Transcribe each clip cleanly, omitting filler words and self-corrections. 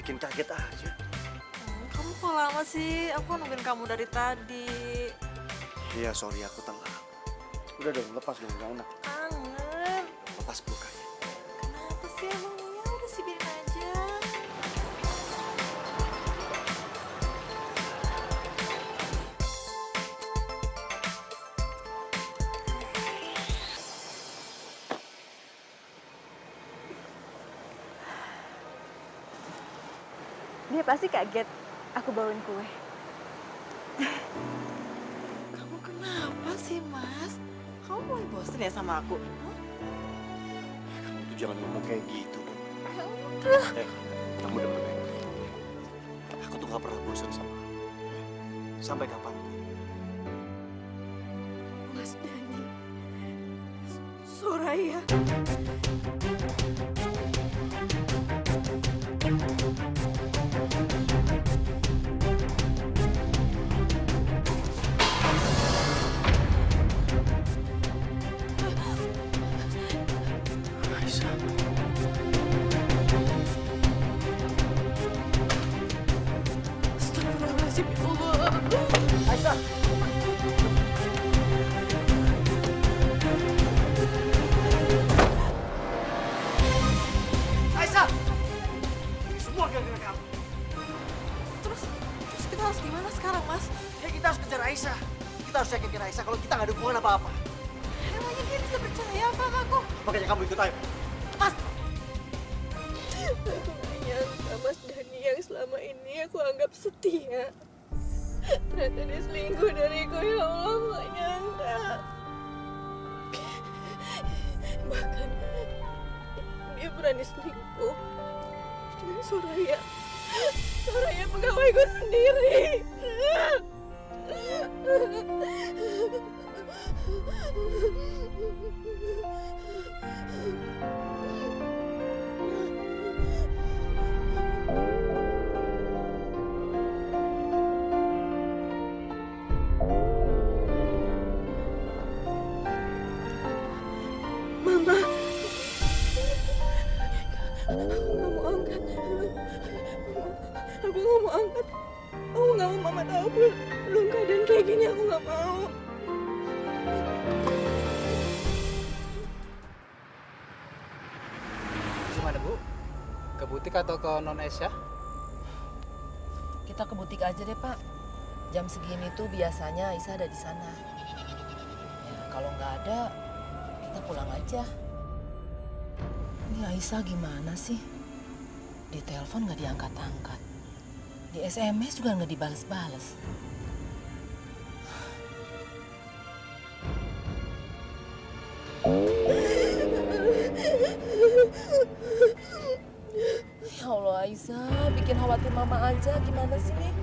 bikin kaget aja. Kamu kok lama sih? Aku nungguin kamu dari tadi. Iya, sorry aku telat. Udah dong, lepas dong, gak enak. Kangen. Lepas pelukanya. Kenapa sih emangnya? Udah sih biarin aja. Dia pasti kaget aku bawain kue. Kamu kenapa sih, Mas? Kamu mulai bosen ya sama aku? Hah? Kamu tuh jangan ngomong kayak gitu dong. Ya udah. Kamu denger ya? Aku tuh gak pernah bosan sama kamu. Sampai kapanpun. Mas Dani, Soraya. Aisyah. Astagfirullahaladzim, ya Allah. Aisyah. Aisyah. Ini semua gara-gara kamu. Terus kita harus gimana sekarang, Mas? Ya kita harus kejar Aisyah. Kita harus yakin Aisyah kalau kita nggak ada hubungan apa-apa. Emangnya dia bisa percaya apa sama aku? Makanya kamu ikut ayo. Mas! Aku gak nyangka Mas Dani yang selama ini aku anggap setia. Ternyata dia selingkuh dariku, ya Allah, gak nyangka. Bahkan dia berani selingkuh dengan Soraya. Soraya pegawaiku sendiri. Mama, aku nggak mau angkat. Aku nggak mau angkat. Aku nggak mau Mama tahu belum keadaan kayak gini. Aku nggak mau. Gimana Bu? Ke butik atau ke non Aisyah? Kita ke butik aja deh, Pak. Jam segini tuh biasanya Aisyah ada di sana. Ya, kalau nggak ada, kita pulang aja. Ini Aisyah gimana sih? Di telepon nggak diangkat-angkat. Di SMS juga nggak dibales-bales. Ya Allah, Aisyah, bikin khawatir Mama aja. Gimana sih nih?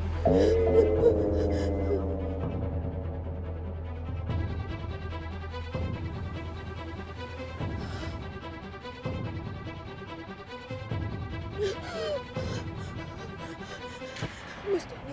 Mas Dani.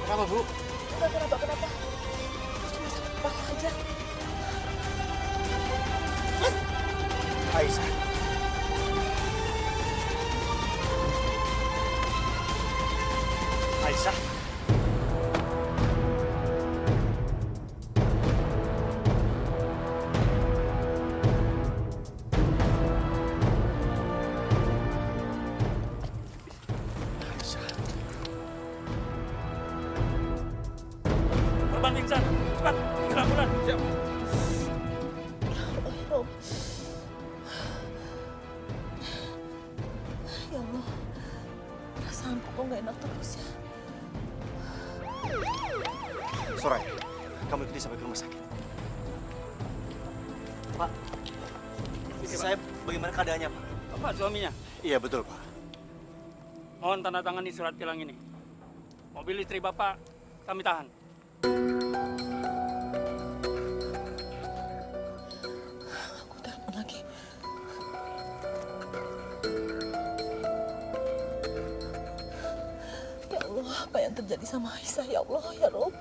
Kenapa Bu? Kenapa? Cuma sakit kepala aja. Aisyah. Aisyah. Aisyah. Korban pingsan, cepat, ke ambulan. Siap. Ya Allah, perasaanku kok nggak enak terus ya. Soraya, kamu ikuti sampai ke rumah sakit. Pak, istri saya bagaimana keadaannya, Pak? Bapak suaminya, Iya, betul, Pak. mohon tanda tangani surat tilang ini. Mobil istri Bapak kami tahan. terjadi sama Aisyah ya Allah ya Rob.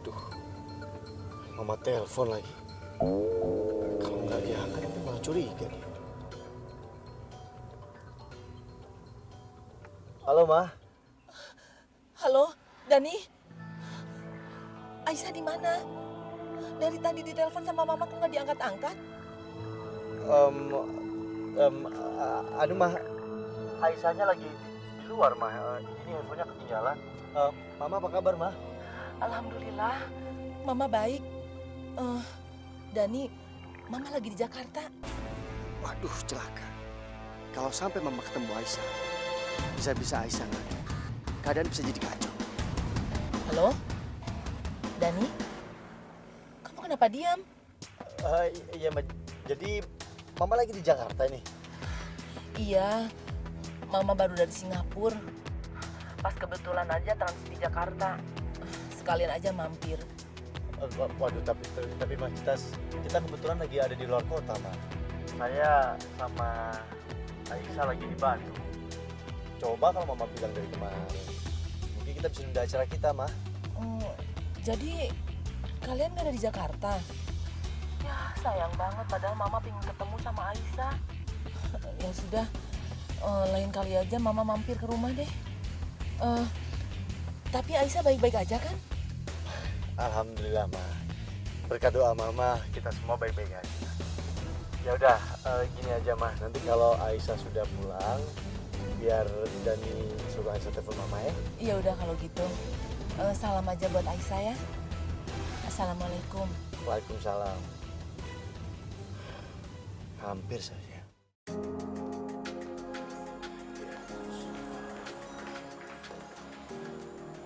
Aduh, mama telepon lagi. Kalau nggak diangkat nanti malah curiga nih. Halo, Ma. Halo, Dani. Aisyah di mana? Dari tadi ditelepon sama mama kok nggak diangkat-angkat? Aduh, Ma. Aisyahnya lagi di luar, Ma. Ini handphonenya ketinggalan. Mama apa kabar, Ma? Alhamdulillah, mama baik. Dani, mama lagi di Jakarta. Waduh, celaka. Kalau sampai mama ketemu Aisyah, bisa-bisa Aisyah nggak ada. Keadaan bisa jadi kacau. Halo, Dani, kamu kenapa diam? Iya, Ma. Jadi mama lagi di Jakarta nih. Iya, mama baru dari Singapura. Pas kebetulan aja transit di Jakarta. Sekalian aja mampir. Waduh, tapi Ma, kita kebetulan lagi ada di luar kota, Ma. Saya sama Aisyah lagi di Bandung. Coba kalau mama bilang dari kemarin, mungkin kita bisa nunda acara kita, Ma. Jadi kalian nggak ada di Jakarta? Ya sayang banget, padahal mama pengen ketemu sama Aisyah. Ya sudah, lain kali aja mama mampir ke rumah deh. Tapi Aisyah baik-baik aja kan? Alhamdulillah, Ma. Berkat doa mama, kita semua baik-baik aja. Ya udah, gini aja, Ma. Nanti kalau Aisyah sudah pulang, biar Dani suruh Aisyah telepon mama ya. Iya udah kalau gitu. Salam aja buat Aisyah ya. Assalamualaikum. Waalaikumsalam. Hampir saja.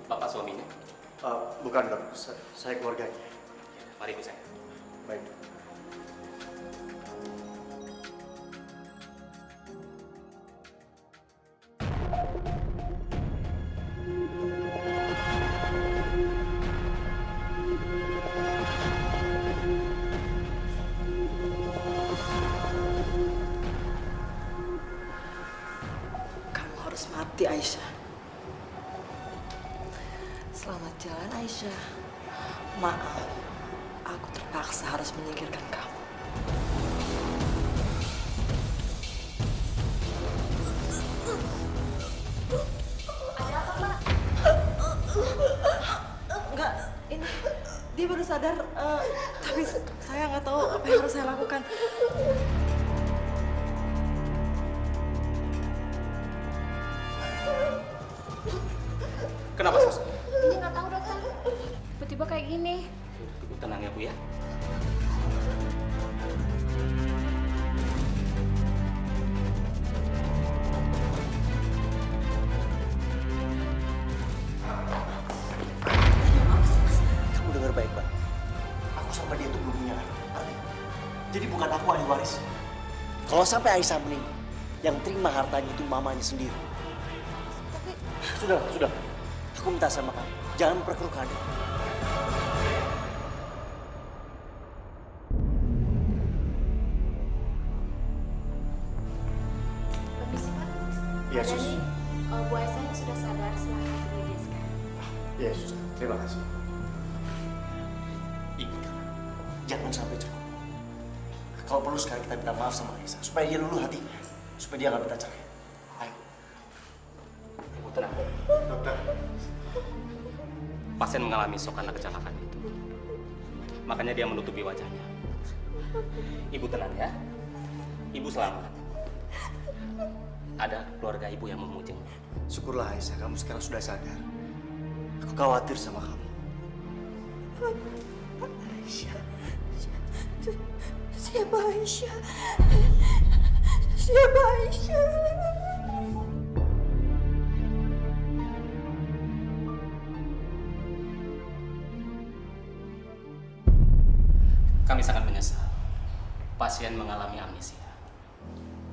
Bapak suaminya? Bukan, Dok. Saya keluarganya. Mari Bu saya. Baik. Kamu harus mati, Aisyah. Selamat jalan, Aisyah. Maaf, aku terpaksa harus menyingkirkan kamu. Enggak, ini dia baru sadar, tapi saya nggak tahu apa yang harus saya lakukan. Kenapa sus? Ini nggak tahu dokter. Tiba-tiba kayak gini. Ibu tenang ya Bu ya. Kamu dengar baik-baik. Aku sama dia tuh belum punya anak. Ngerti? Jadi bukan aku ahli waris. Kalau sampai Aisyah meninggal, yang terima hartanya itu mamanya sendiri. Tapi Sudah. Aku minta sama kamu, jangan memperkeruh keadaan. Permisi Pak. Iya, Sus. Dani, Bu Aisyah sudah sadar, silahkan temui dia sekarang. Iya, Sus. Terima kasih. Ingat, jangan sampai cerai. Kalau perlu sekarang kita minta maaf sama Aisyah, supaya dia luluh hatinya, supaya dia nggak minta cerai. Ayo. Ibu tenang. Dokter. Pasien mengalami shock karena kecelakaan itu. Makanya dia menutupi wajahnya. Ibu tenang ya. Ibu selamat. Ada keluarga ibu yang memuji. Syukurlah Aisyah, kamu sekarang sudah sadar. Aku khawatir sama kamu. Aisyah. Siapa Aisyah? Siapa Aisyah? Kami sangat menyesal. Pasien mengalami amnesia.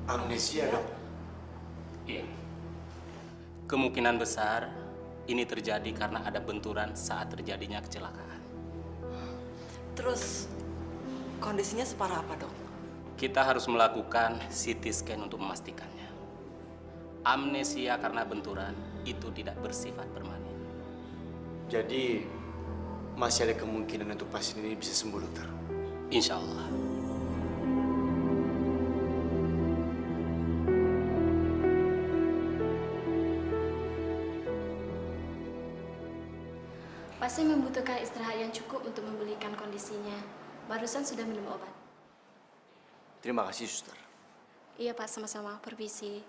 Amnesia, Dok? Iya. Kemungkinan besar ini terjadi karena ada benturan saat terjadinya kecelakaan. terus kondisinya separah apa, Dok? Kita harus melakukan CT scan untuk memastikannya. amnesia karena benturan itu tidak bersifat permanen. Jadi masih ada kemungkinan untuk pasien ini bisa sembuh, dokter. Insya Allah. Pasien membutuhkan istirahat yang cukup untuk memulihkan kondisinya. Barusan sudah minum obat. Terima kasih, suster. Iya Pak, sama-sama. Permisi.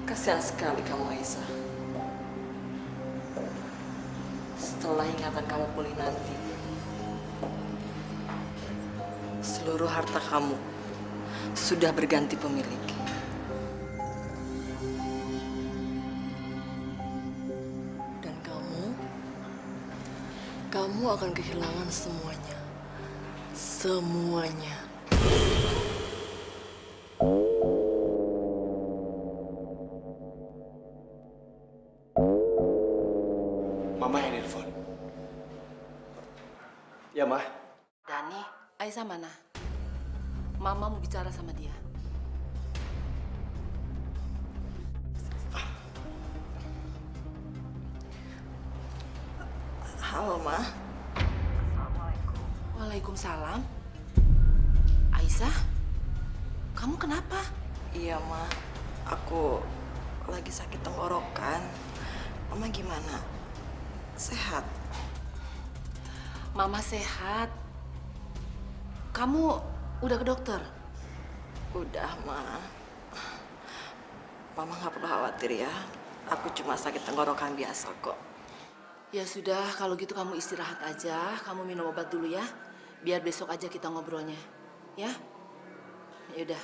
Kasihan sekali kamu, Aisyah. Setelah ingatan kamu pulih nanti, seluruh harta kamu sudah berganti pemilik. Dan kamu akan kehilangan semuanya. Semuanya. Mama yang nelfon. Ya, Ma. Dani, Aisyah mana? Mama mau bicara sama dia. Halo, Ma. Assalamualaikum. Waalaikumsalam. Aisyah, kamu kenapa? Iya, Ma. Aku lagi sakit tenggorokan. Mama gimana? Sehat? Mama sehat. Kamu udah ke dokter? Udah, Ma. Mama nggak perlu khawatir ya. Aku cuma sakit tenggorokan biasa kok. Ya sudah, kalau gitu kamu istirahat aja. Kamu minum obat dulu ya. Biar besok aja kita ngobrolnya. Ya? Yaudah.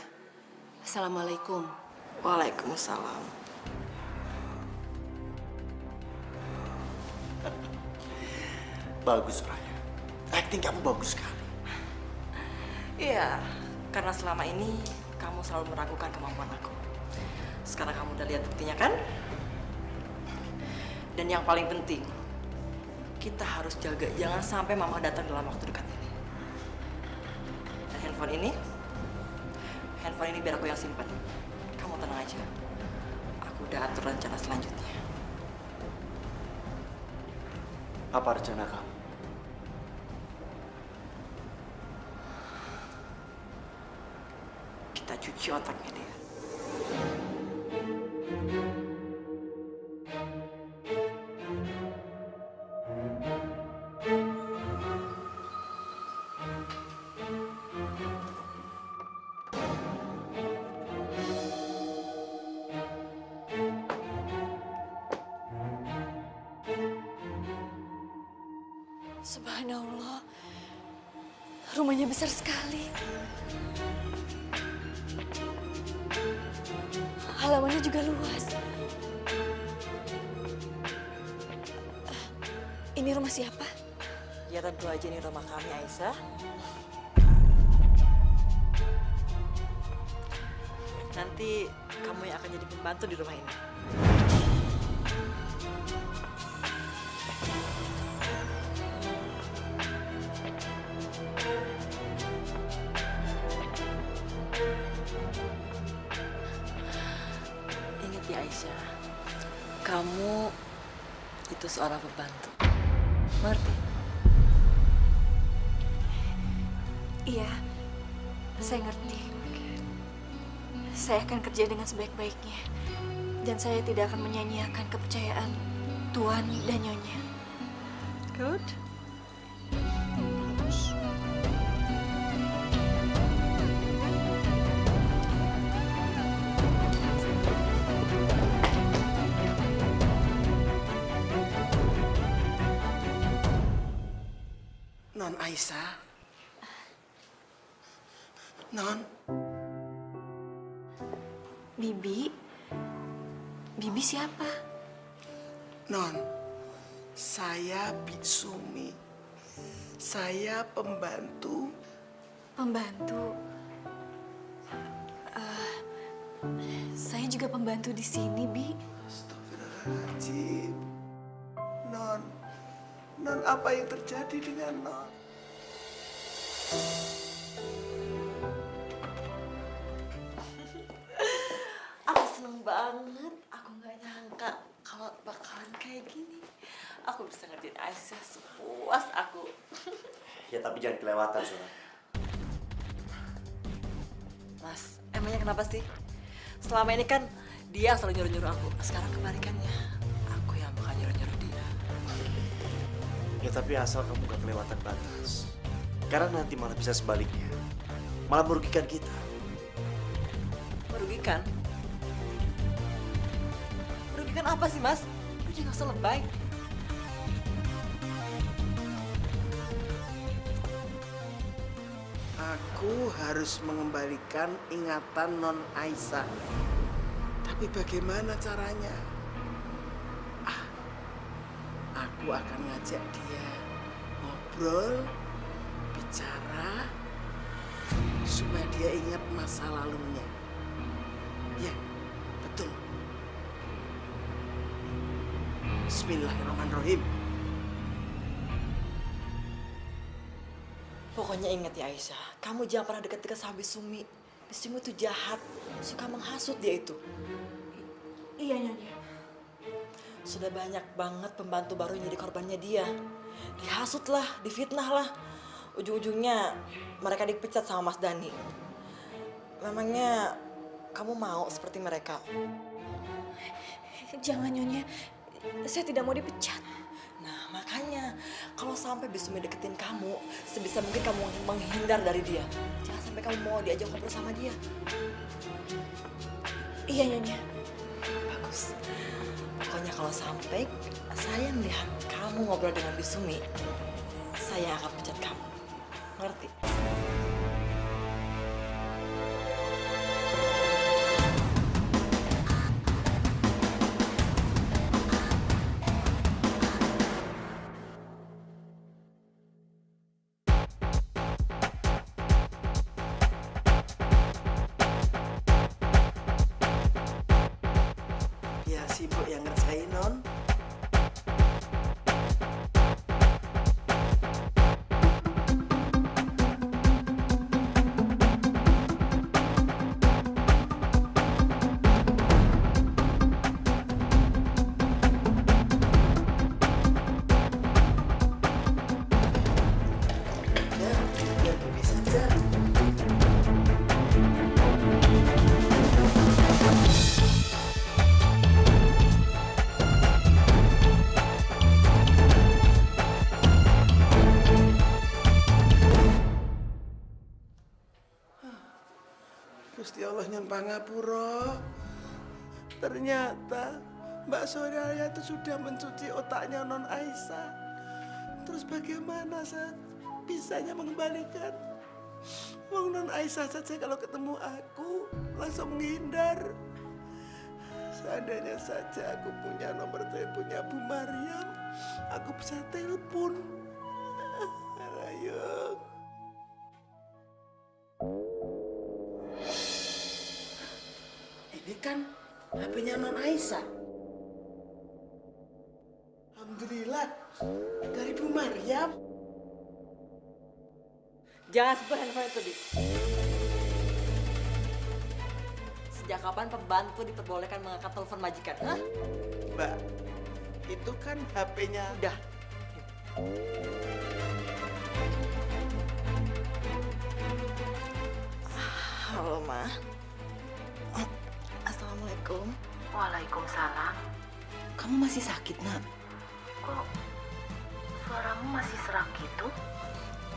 Assalamualaikum. Waalaikumsalam. Bagus, Raya. Acting kamu bagus sekali. Iya, karena selama ini kamu selalu meragukan kemampuan aku. Sekarang kamu udah lihat buktinya kan? Dan yang paling penting, kita harus jaga jangan sampai mama datang dalam waktu dekat ini. Dan handphone ini biar aku yang simpan. Kamu tenang aja. Aku udah atur rencana selanjutnya. Apa rencana kamu? Kita cuci otaknya dia. Subhanallah, rumahnya besar sekali. Halamannya juga luas. Ini rumah siapa? Ya tentu aja ini rumah kami, Aisyah. Nanti kamu yang akan jadi pembantu di rumah ini. Ingat ya Aisyah, kamu itu seorang pembantu. Ngerti? Iya, saya ngerti. Saya akan kerja dengan sebaik-baiknya. Dan saya tidak akan menyanyiakan kepercayaan Tuan dan Nyonya. Good. Non Aisyah. Non. Bibi? Bibi siapa? Non. Saya Bitsumi. Saya pembantu. Pembantu? Saya juga pembantu di sini, Bi. Astagfirullahaladzim. Non. Non, apa yang terjadi dengan Non? Aku seneng banget. Aku nggak nyangka kalau bakalan kayak gini. Aku bisa ngertiin Aisyah sepuas aku. Ya tapi jangan kelewatan, Sona. Mas, emangnya kenapa sih? Selama ini kan dia selalu nyuruh-nyuruh aku. Sekarang kebalikannya, aku yang bakal nyuruh-nyuruh dia. Ya tapi asal kamu gak kelewatan batas. Karena nanti malah bisa sebaliknya. Malah merugikan kita. Merugikan? Merugikan apa sih, Mas? Lu jangan usah lebay. Aku harus mengembalikan ingatan Non Aisyah. Tapi bagaimana caranya? Aku akan ngajak dia ngobrol, bicara, supaya dia ingat masa lalunya. Ya, betul. Bismillahirrahmanirrahim. Pokoknya ingat ya Aisyah, kamu jangan pernah dekat-dekat sama Bisumi. Bisumi itu jahat, suka menghasut dia itu. Iya, Nyonya. Sudah banyak banget pembantu baru yang jadi korbannya dia. Dihasut lah, difitnah lah. Ujung-ujungnya mereka dipecat sama Mas Dani. Memangnya kamu mau seperti mereka? Jangan, Nyonya. Saya tidak mau dipecat. Nah makanya kalau sampai Bisumi deketin kamu, sebisa mungkin kamu menghindar dari dia. Jangan sampai kamu mau diajak ngobrol sama dia. Iya, Nyonya. Bagus. Pokoknya kalau sampai saya melihat kamu ngobrol dengan Bisumi, saya akan pecat kamu. Ngerti? Ya sibuk yang ngerjain Non. Ya, biar pergi saja. Gusti Allah nyen pangapura. Ternyata Mbak Soraya itu sudah mencuci otaknya Non Aisyah. Terus bagaimana saya bisanya mengembalikan? Wong Non Aisyah saja kalau ketemu aku langsung menghindar. Seandainya saja aku punya nomor teleponnya Bu Mariam, aku bisa telepon. Ayo. Ini kan HP-nya Non Aisyah. Alhamdulillah, dari Bu Mariam. Jangan sentuh handphone itu, Di. Sejak kapan pembantu diperbolehkan mengangkat telepon majikan? Hah? Mbak, itu kan HP-nya. Udah. Halo, Ma. Assalamualaikum. Waalaikumsalam. Kamu masih sakit, Nak? Kok suaramu masih serak gitu?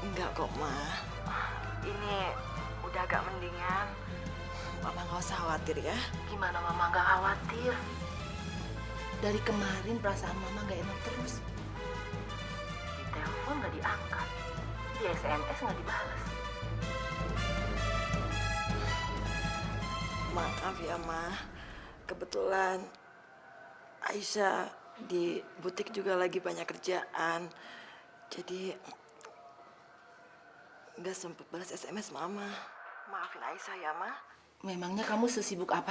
Enggak kok, Ma. Ini udah agak mendingan. Mama nggak usah khawatir ya. Gimana Mama gak khawatir? Dari kemarin perasaan Mama gak enak terus. Di telepon gak diangkat. Di SMS gak dibalas. Maaf ya, Ma. Kebetulan Aisyah di butik juga lagi banyak kerjaan. Jadi nggak sempet balas SMS Mama. Maafin Aisyah ya, Ma. Memangnya kamu sesibuk apa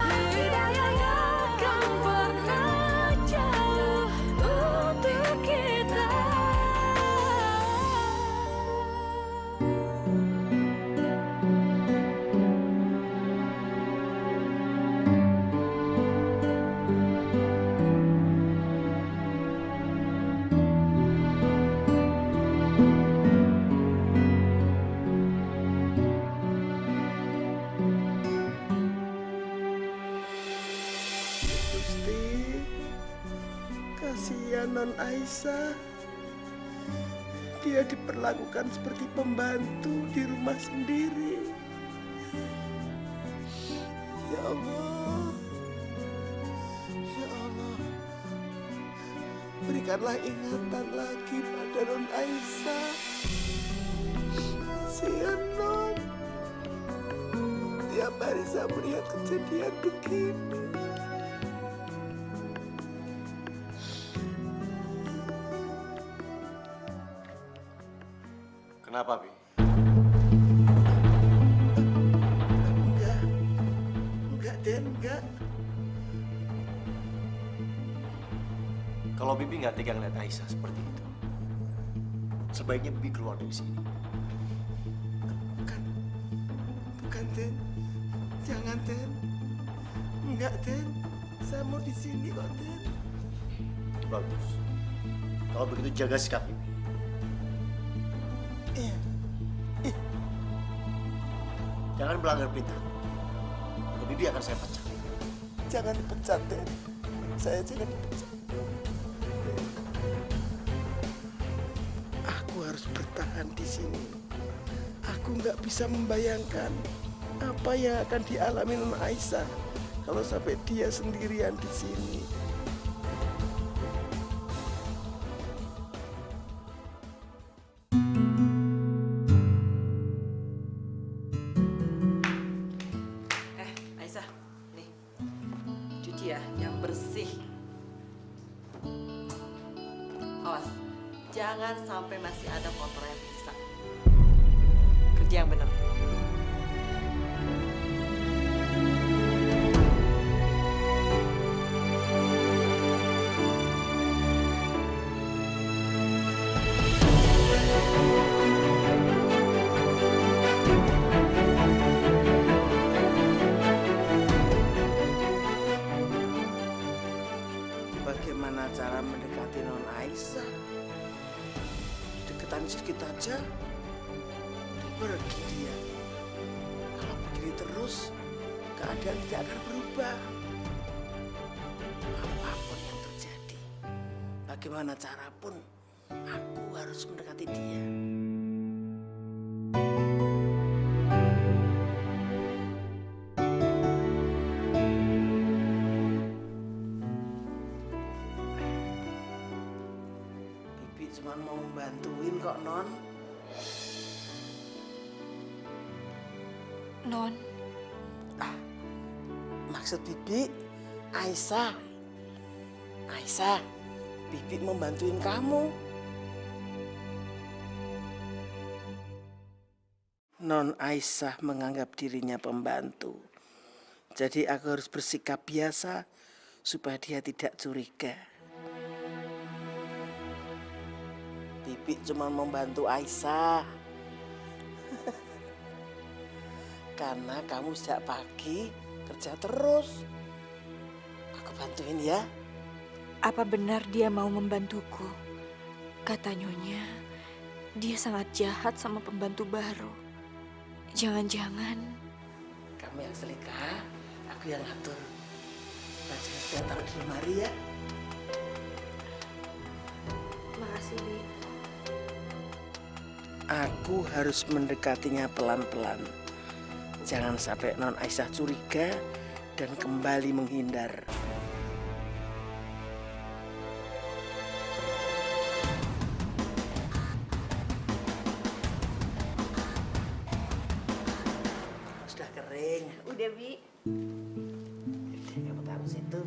Tidak akan pernah jauh untuk kita. Gusti, kasihan Non Aisyah. Dia diperlakukan seperti pembantu di rumah sendiri. Ya Allah, ya Allah, berikanlah ingatan lagi pada Non Aisyah. Kasihan Non, tiap hari saya melihat kejadian begini. Kenapa, Bi? Enggak, Den, enggak. Kalau Bibi nggak tega ngeliat Aisyah seperti itu, sebaiknya Bibi keluar dari sini. Bukan, Den. Jangan, Den. Enggak, Den. Saya mau di sini kok, Den. Bagus. Kalau begitu jaga sikap Bibi. Iya. Jangan melanggar perintah. Kalau Bibi akan saya pecat. Jangan dipecat, Den. Saya jangan dipecat. Den. Aku harus bertahan di sini. Aku nggak bisa membayangkan apa yang akan dialami Non Aisyah kalau sampai dia sendirian di sini. Aisyah, nih, cuci ya, yang bersih. Awas, jangan sampai masih ada kotoran yang sisa. Kerja yang benar. Bagaimana cara mendekati Non Aisyah? Deketan sedikit aja, pergi dia. Kalau begini terus, keadaan tidak akan berubah. Apapun yang terjadi, bagaimana cara pun, aku harus mendekati dia. Bibi cuma mau membantuin kok, Non. Non, Maksud Bibi, Aisyah. Aisyah, Bibi membantuin kamu. Non Aisyah menganggap dirinya pembantu. Jadi aku harus bersikap biasa supaya dia tidak curiga. Bibi cuma membantu Aisyah. Karena kamu sejak pagi kerja terus. Aku bantuin ya. apa benar dia mau membantuku? Kata Nyonya, dia sangat jahat sama pembantu baru. Jangan-jangan... Kamu yang selika, aku yang ngatur. Bajunya sudah taruh di lemari ya. Makasih, Bi. Aku harus mendekatinya pelan-pelan. Jangan sampai Non Aisyah curiga dan kembali menghindar. Sudah kering. Udah, Bi. Kamu taruh situ.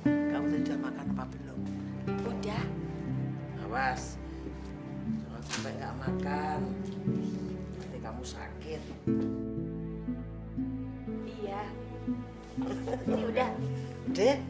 Kamu tadi sudah makan apa belum? Udah. Awas, jangan sampai nggak makan. Nanti kamu sakit. Iya. Ini udah. Dek.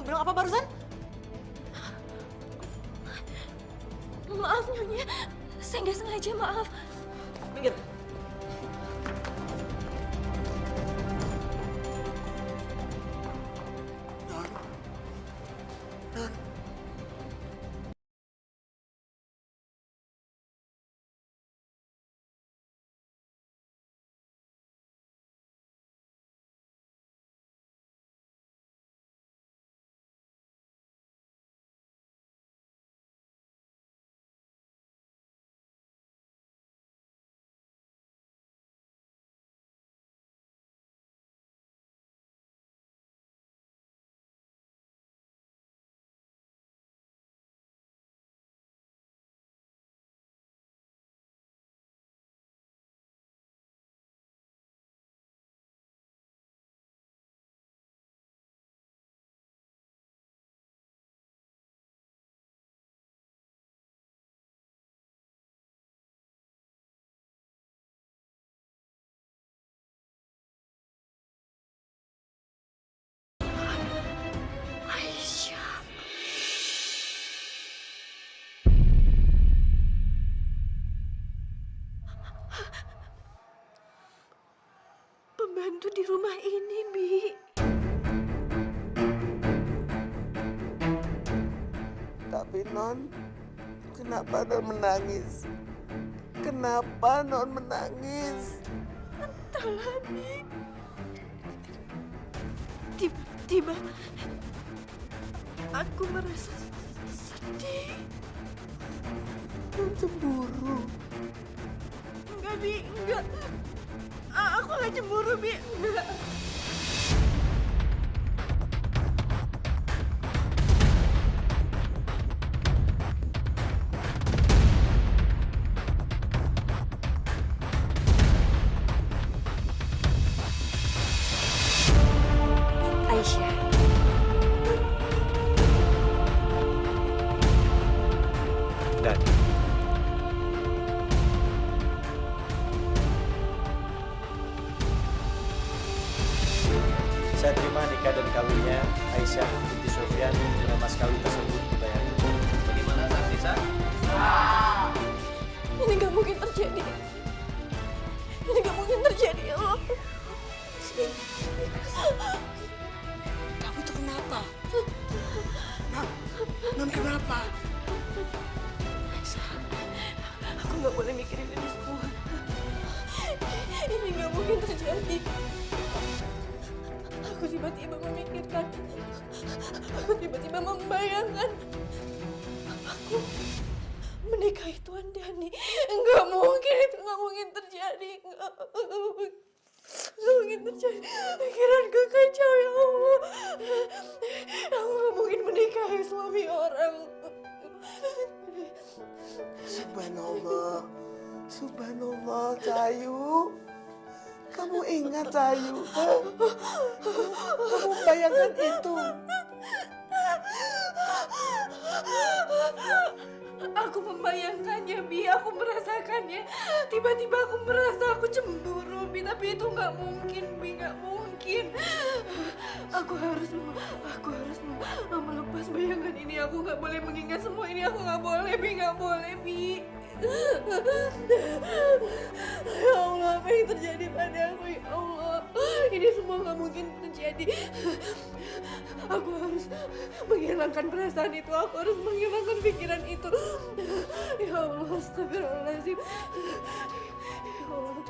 bilang apa barusan? Maaf Nyonya, saya nggak sengaja, maaf. Minggir. Aisyah. Pembantu di rumah ini, Bi. Tapi Non, kenapa Non menangis? Kenapa Non menangis? Entahlah, Bi. Tiba-tiba aku merasa sedih. Non cemburu. Enggak, Bi, enggak. Aku nggak cemburu, Bi. Enggak. Aisyah. Dan saya terima nikah dan kawinnya Aisyah binti Sofyan dengan mas kawin tersebut dibayar. Bagaimana saksi sah? Ini nggak mungkin terjadi. Ini nggak mungkin terjadi, ya Allah. Kamu itu kenapa? Non kenapa? Aku nggak boleh mikirin ini semua. Ini nggak mungkin terjadi. Aku tiba-tiba memikirkan. Aku tiba-tiba membayangkan. Aku menikahi Tuan Dani. Nggak mungkin, itu nggak mungkin terjadi. Nggak mungkin terjadi. Pikiranku kacau, ya Allah. Aku nggak mungkin menikahi suami orang. Subhanallah. Subhanallah, Cahayu. Kamu ingat, Cahayu? Hah? Kamu bayangkan itu. Aku membayangkannya, Bi. Aku merasakannya. Tiba-tiba aku merasa aku cemburu, Bi. Tapi itu nggak mungkin, Bi. Nggak mungkin. Aku harus melepas bayangan ini. Aku nggak boleh mengingat semua ini. Aku nggak boleh, Bi. Nggak boleh, Bi. Ya Allah, apa yang terjadi padaku, ya Allah. Ini semua nggak mungkin terjadi. Aku harus menghilangkan perasaan itu. Aku harus menghilangkan pikiran itu. Ya Allah, astagfirullahaladzim. Ya Allah.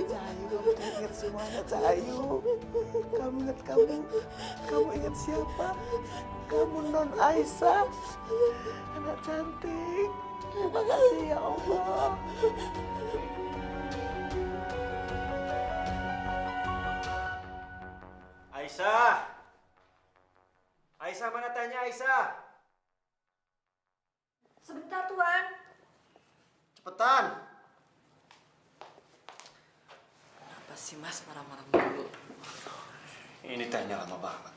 Cahayu, kamu ingat semuanya, Cahayu. Kamu ingat kamu ingat siapa? Kamu Non Aisyah, anak cantik. Terima kasih ya Allah. Aisyah! Aisyah, mana tanya Aisyah? Sebentar, Tuan. Cepetan! Kenapa sih Mas marah-marah mulu? Ini tehnya lama banget.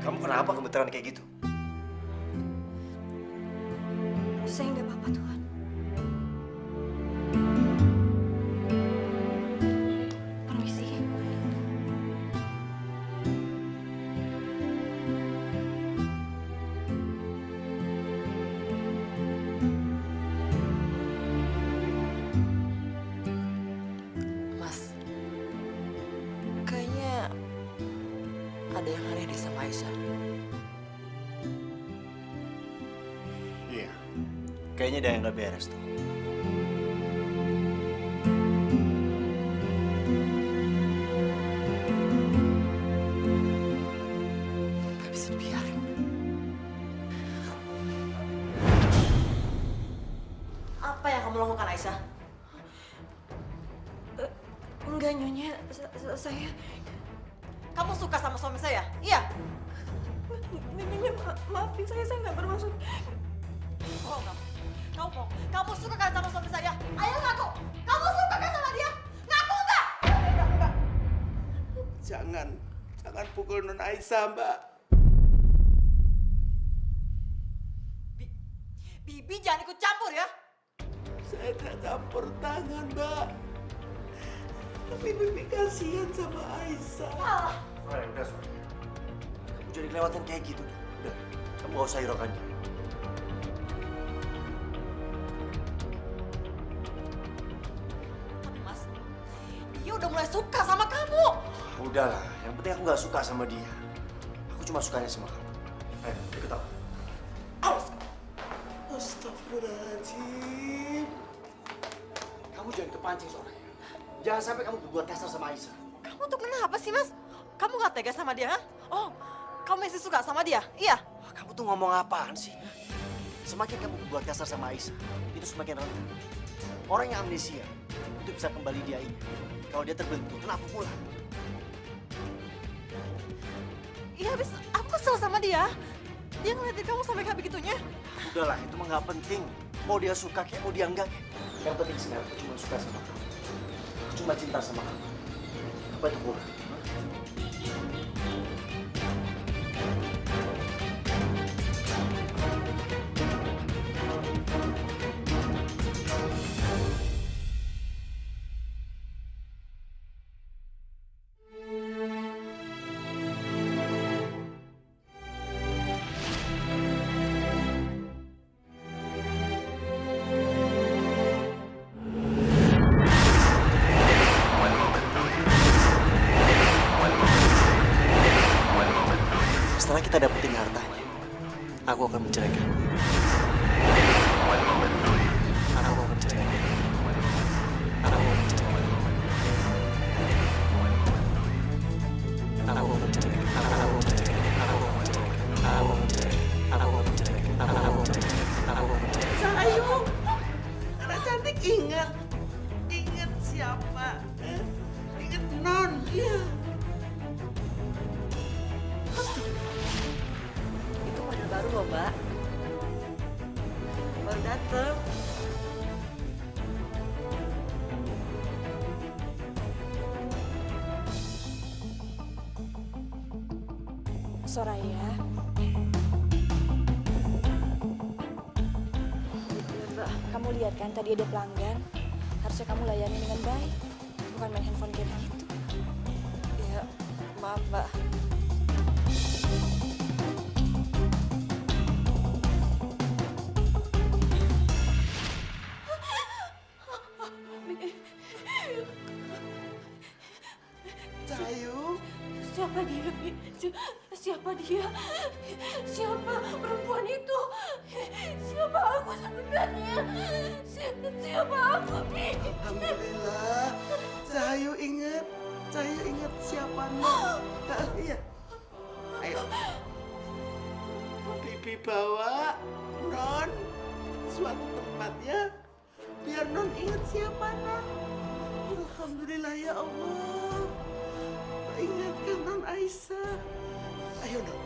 Kamu kenapa gemeteran kayak gitu? Saya nggak apa-apa, Tuhan. kayaknya ada yang nggak beres tuh. Gak bisa dibiarin. Apa yang kamu lakukan, Aisyah? Enggak, Nyonya. Saya... Kamu suka sama suami saya? Iya? Nyonya, maafin saya nggak bermaksud... Bohong kamu. Kamu bohong. Kamu suka kan sama suami saya? Ayo ngaku. Kamu suka kan sama dia? Ngaku enggak? Enggak. Jangan pukul Non Aisyah, Mbak. Bibi jangan ikut campur ya. Saya tidak campur tangan, Mbak. Tapi Bibi kasihan sama Aisyah. Udah, Soraya. Kamu jadi kelewatan kayak gitu. Udah, kamu gak usah hiraukan dia. Tapi Mas, dia udah mulai suka sama kamu. Udahlah, yang penting aku gak suka sama dia. Aku cuma sukanya sama kamu. Ayo, ikut aku. Awas. Astagfirullahaladzim. Kamu jangan kepancing, Soraya. Jangan sampai kamu berbuat kasar sama Aisyah. Kamu tuh kenapa sih, Mas? Kamu gak tega sama dia, ha? Oh, kamu masih suka sama dia? Iya? Kamu tuh ngomong apaan sih? Semakin kamu berbuat kasar sama Aisyah, itu semakin rentan. Orang yang amnesia, itu bisa kembali dia ingat. Kalau dia terbentuk, kenapa pula? Iya, habis aku kesel sama dia. Dia ngeliatin kamu sampai kayak begitunya. Udahlah, itu mah nggak penting. Mau dia suka kayak mau dia enggak kayak. Yang penting sekarang aku cuma suka sama kamu. Aku cuma cinta sama kamu. Apa itu kurang? Setelah kita dapetin hartanya, aku akan menceraikan. Aku akan menceraikan. Aku akan menceraikan. Aku akan menceraikan. Aku akan menceraikan. Aku akan menceraikan. Aku akan menceraikan. Aku akan menceraikan. Aku akan menceraikan. Aku akan menceraikan. Sayu, anak cantik ingat siapa? Ingat Non, iya. Itu model baru loh, Mbak. Baru dateng. Soraya. Mbak, kamu lihat kan tadi ada pelanggan. Harusnya kamu layani dengan baik. Bukan main handphone kayak begitu. Iya, maaf, Mbak. Sayu, Siapa dia, Bi? Siapa dia? Siapa perempuan itu? Siapa aku sebenarnya? Siapa aku, Bi? alhamdulillah. Sayu ingat siapa Non? Iya. Ayo. Bibi bawa Non suatu tempat ya, biar Non ingat siapa Non. Alhamdulillah ya Allah. Ingatkan Non Aisyah. Ayo Non,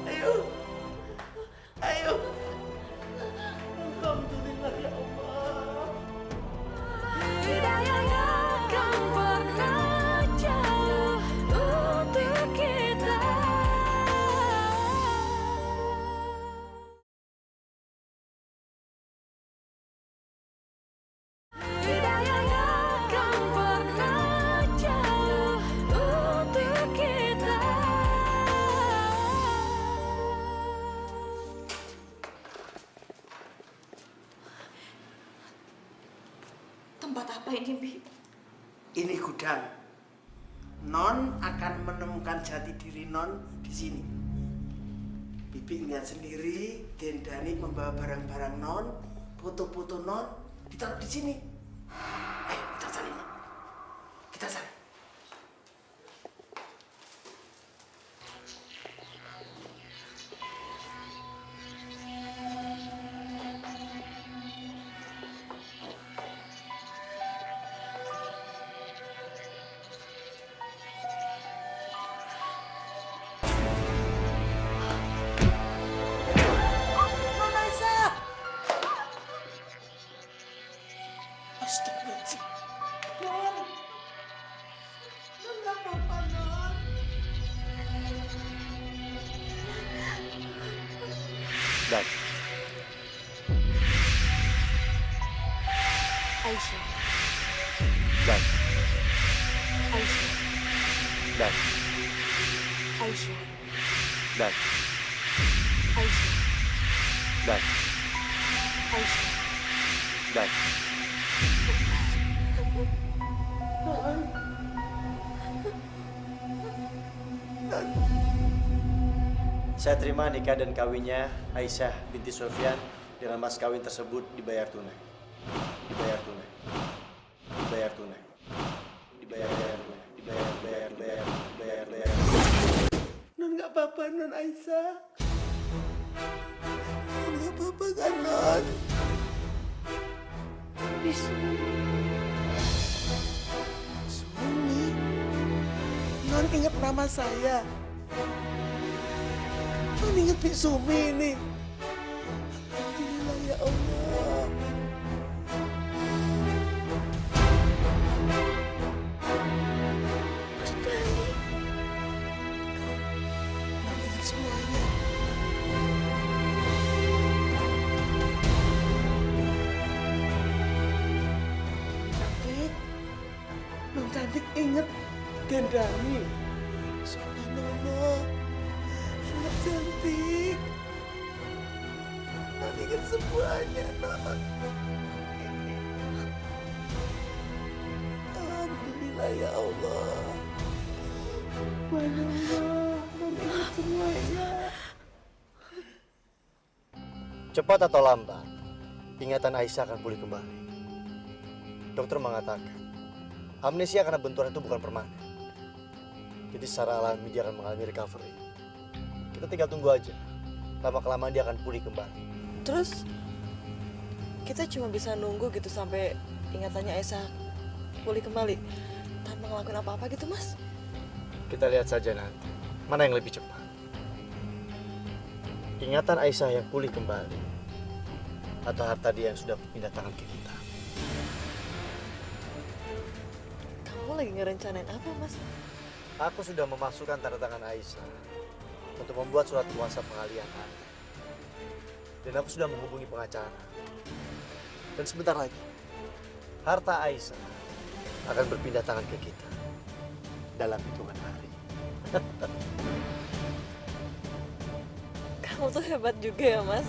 ayo. Alhamdulillah ya Allah. Tempat apa ini, Bi? Ini gudang. Non akan menemukan jati diri Non di sini. Bibi lihat sendiri, Den Dani membawa barang-barang Non Foto-foto non ditaruh di sini. Ayo kita cari non. Kita cari. Non Aisyah! Astagfirullahaladzim. Non. Non nggak apa-apa, Non. Dan, Aisyah, dan, Aisyah, dan, Aisyah, dan, Aisyah, dan, Aisyah. dan. Saya terima nikah dan kawinnya Aisyah binti Sofyan dengan mas kawin tersebut dibayar tunai. Dibayar tunai. Dibayar tunai. Dibayar tunai. Dibayar. Non nggak apa-apa, Non Aisyah. Non nggak apa-apa kan, Non? Sumi. Non ingat nama saya. Non ingat Bi Sumi ini. Alhamdulillah ya Allah. Non ingat semuanya. Cantik. Non cantik ingat Dendani. Subhanallah. Anak cantik. Non ingat semuanya, Non. Alhamdulillah ya Allah. Subhanallah. Non ingat semuanya. Cepat atau lambat, ingatan Aisyah akan pulih kembali. Dokter mengatakan, amnesia karena benturan itu bukan permanen. Jadi secara alami dia akan mengalami recovery. Kita tinggal tunggu aja. Lama-kelamaan dia akan pulih kembali. Terus kita cuma bisa nunggu gitu sampai ingatannya Aisyah pulih kembali tanpa ngelakuin apa-apa gitu, Mas. Kita lihat saja nanti, mana yang lebih cepat. Ingatan Aisyah yang pulih kembali, atau harta dia yang sudah pindah tangan ke kita. Kamu lagi ngerencanain apa, Mas? Aku sudah memasukkan tanda tangan Aisyah untuk membuat surat kuasa pengalihan harta. Dan aku sudah menghubungi pengacara. Dan sebentar lagi, harta Aisyah akan berpindah tangan ke kita dalam hitungan hari. Kamu tuh hebat juga ya, Mas.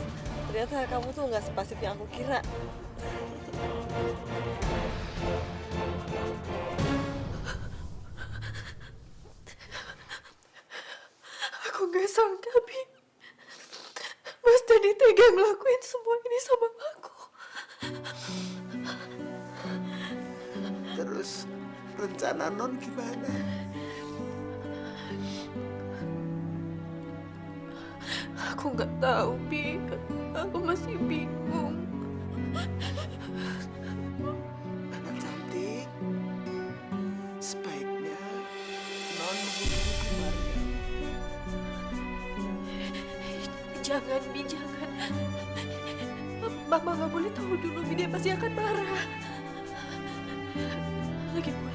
Ternyata kamu tuh nggak sepasif yang aku kira. Aku gak sangka, Bi. Mas Dani tega ngelakuin semua ini sama aku. Terus rencana Non gimana? Aku gak tahu, Bi. Aku masih bingung. Anak cantik, sebaiknya Non menghubungi Bu Maria. Jangan, Bi, jangan. Mama gak boleh tahu dulu, Bi. Dia pasti akan marah. Lagi pula,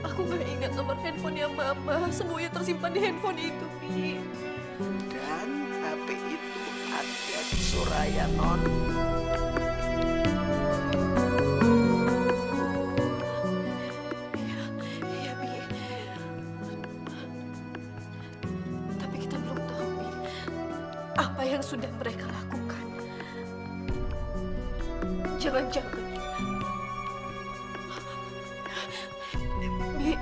aku gak ingat nomor handphonenya Mama. Semuanya tersimpan di handphone itu, Bi. Dan HP itu ada di Soraya, Non. Iya, Bi. Tapi kita belum tahu, Bi, apa yang sudah mereka lakukan. Jangan-jangan, Bi,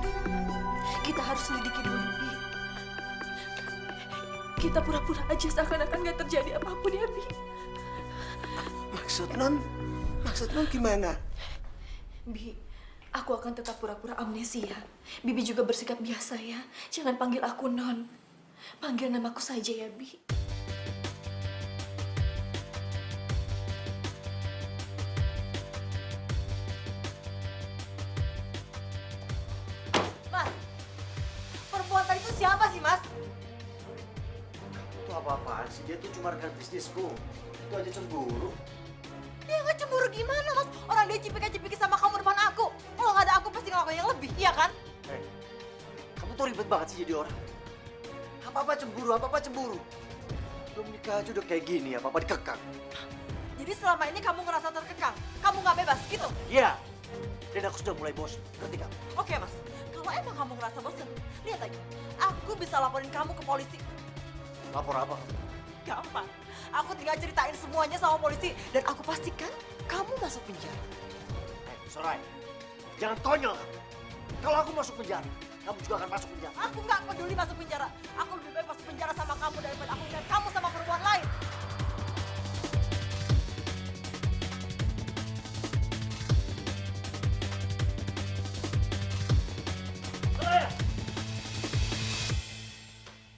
kita harus selidiki dulu, Bi. Kita pura-pura aja seakan-akan gak terjadi apapun ya, Bi. Maksud non gimana? Bi, aku akan tetap pura-pura amnesia. Bibi juga bersikap biasa ya. Jangan panggil aku Non. Panggil namaku saja ya, Bi. Mas, perempuan tadi itu siapa sih, Mas? Itu apa-apaan sih? Dia tuh cuma rekan bisnisku. Itu aja cemburu. Dia nggak cemburu gimana, Mas? Orang dia cipika-cipiki sama kamu depan aku. Kalau nggak ada aku pasti ngelakuin yang lebih, iya kan? Kamu tuh ribet banget sih jadi orang. Apa-apa cemburu. Belum nikah aja udah kayak gini, apa-apa dikekang. Jadi selama ini kamu ngerasa terkekang, kamu nggak bebas gitu? Iya. Dan aku sudah mulai bosan. Ngerti kamu? Oke, Mas. Kalau emang kamu ngerasa bosan, lihat aja. Aku bisa laporin kamu ke polisi. Lapor apa? Gampang. Aku tinggal ceritain semuanya sama polisi dan aku pastikan kamu masuk penjara. Soraya, jangan konyol kamu. Kalau aku masuk penjara, kamu juga akan masuk penjara. Aku nggak peduli masuk penjara. Aku lebih baik masuk penjara sama kamu daripada aku dan kamu sama perempuan lain. Soraya!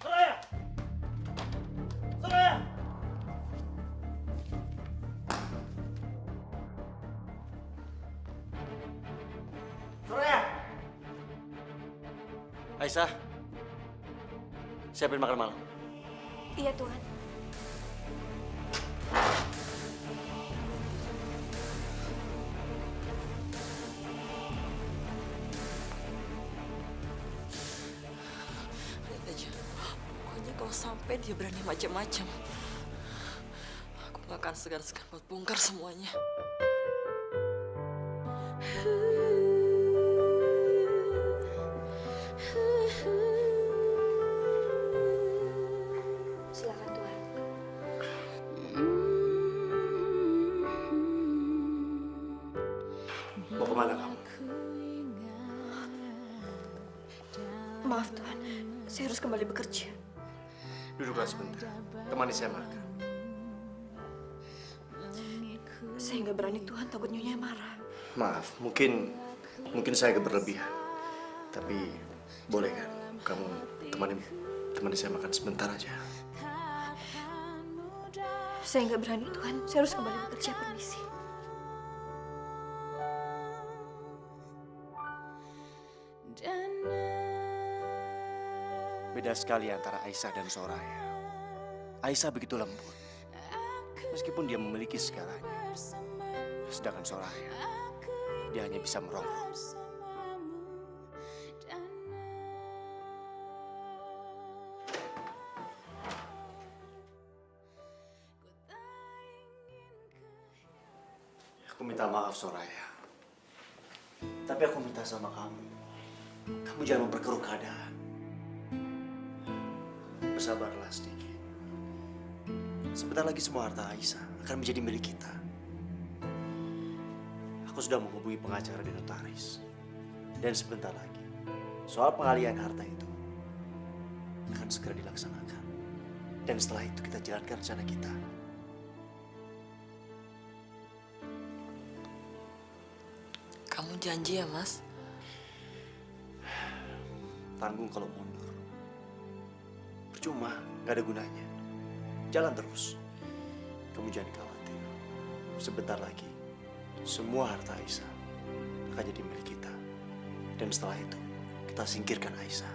Soraya! Soraya! Soraya! Aisyah, siapin makan malam. Iya, Tuhan. Lihat aja. Pokoknya kalau sampai dia berani macam-macam, aku nggak akan segan-segan buat bongkar semuanya. Silakan, Tuhan. Mau kemana kamu? Maaf, Tuhan. Saya harus kembali bekerja. Duduklah sebentar. Temani saya makan. Saya nggak berani, Tuhan. Takut Nyonya marah. Maaf, mungkin saya agak berlebihan. Tapi boleh kan? Kamu temani saya makan sebentar aja. Saya nggak berani, Tuhan. Saya harus kembali bekerja. Permisi. Beda sekali antara Aisyah dan Soraya. Aisyah begitu lembut. Meskipun dia memiliki segalanya. Sedangkan Soraya, dia hanya bisa merongrong. Aku minta maaf, Soraya. Tapi aku minta sama kamu. Kamu jangan memperkeruh keadaan. Bersabarlah sedikit. Sebentar lagi semua harta Aisyah akan menjadi milik kita. Aku sudah menghubungi pengacara dan notaris. Dan sebentar lagi, soal pengalihan harta itu akan segera dilaksanakan. Dan setelah itu kita jalankan rencana kita. Kamu janji ya, Mas? Tanggung kalau mundur. Percuma, gak ada gunanya. Jalan terus. Kamu jangan khawatir. Sebentar lagi, semua harta Aisyah akan jadi milik kita. Dan setelah itu, kita singkirkan Aisyah.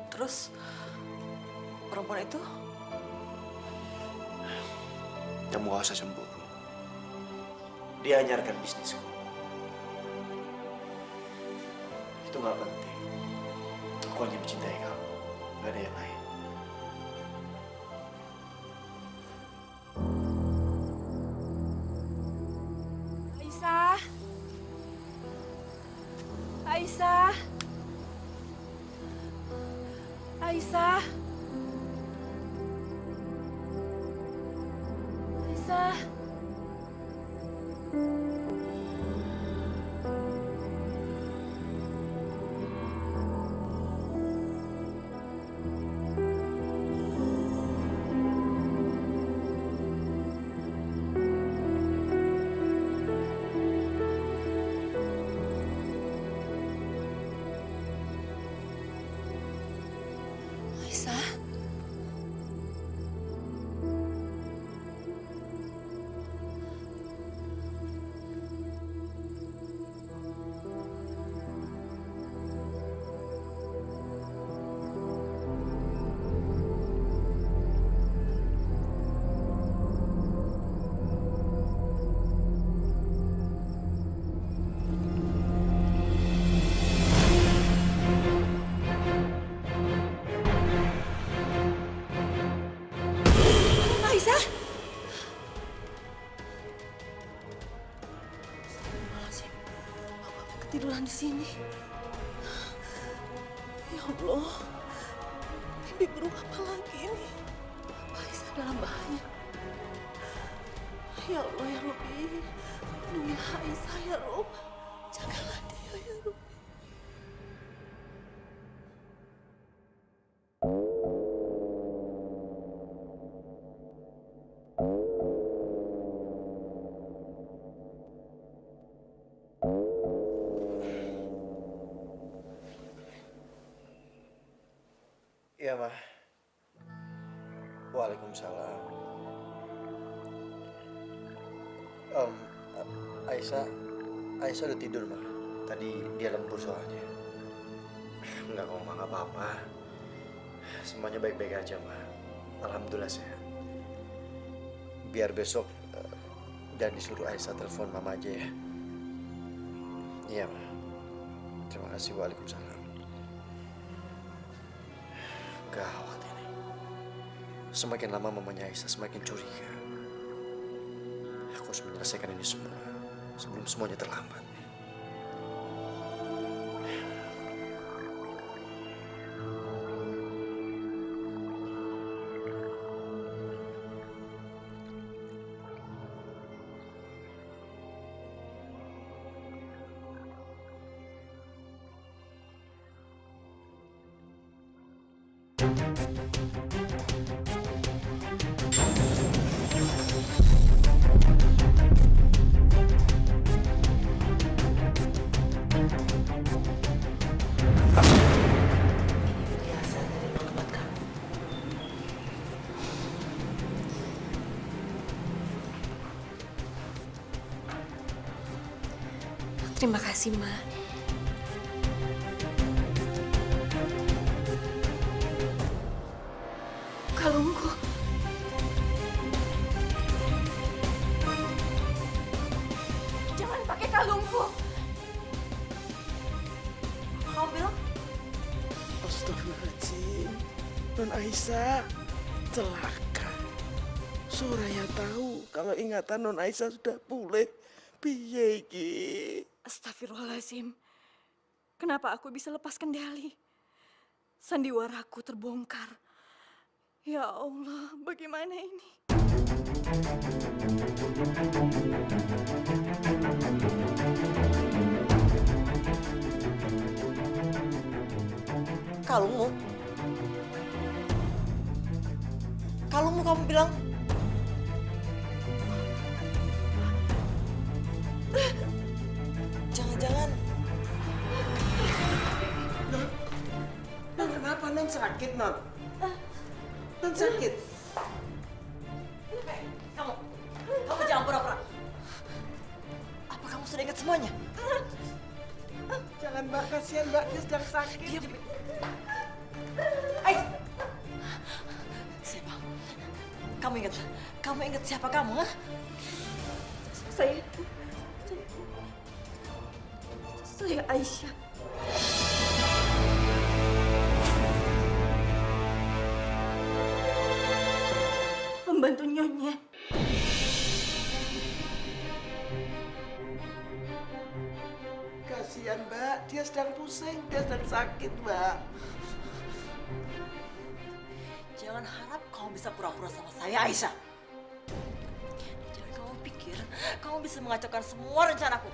Terus, perempuan itu? Kamu gak usah cemburu. Dia hanya rekan bisnisku. Itu gak penting. Aku hanya mencintai kamu. Gak ada yang lain. Aisyah. Aisyah. Aisyah. Aisyah. ketiduran di sini. Ya Allah, mimpi buruk apa lagi ini? Apa Aisyah dalam bahaya? Ya Allah ya Rabbi, lindungilah Aisyah ya Rabb, jagalah dia ya Rabbi. Iya, Ma. Waalaikumsalam. Aisyah udah tidur, Ma. Tadi dia lembur soalnya. Enggak kok, Ma, nggak apa-apa. Semuanya baik-baik aja, Ma. Alhamdulillah sehat. Biar besok dan disuruh Aisyah telepon Mama aja ya. Iya, Ma. Terima kasih. Waalaikumsalam. Gawat ini. Semakin lama mamanya Aisyah semakin curiga. Aku harus menyelesaikan ini semua sebelum semuanya terlambat. Biasa dari tempat kamu. Terima kasih, Ma. Kalungku. Jangan pakai kalungku. Kamu bilang Astagfirullahaladzim. Non Aisyah celaka. Soraya tahu kalau ingatan Non Aisyah sudah pulih. Piye iki? Astagfirullahaladzim. Kenapa aku bisa lepas kendali? Sandiwaraku terbongkar. Ya Allah, bagaimana ini? kalungmu. Kalungmu kamu bilang. Jangan-jangan Non kenapa? Non sakit, Non? Non sakit? kamu jangan pura-pura. Apa kamu sudah ingat semuanya? Jangan, Mbak. Kasihan, Mbak. Dia sedang sakit. Siapa? Kamu ingat siapa kamu? Ha? Saya Aisyah. Pembantu Nyonya. Kasihan, Mbak. Dia sedang pusing. Dia sedang sakit, Mbak. Jangan harap kamu bisa pura-pura sama saya, Aisyah. Jangan kamu pikir kamu bisa mengacaukan semua rencanaku.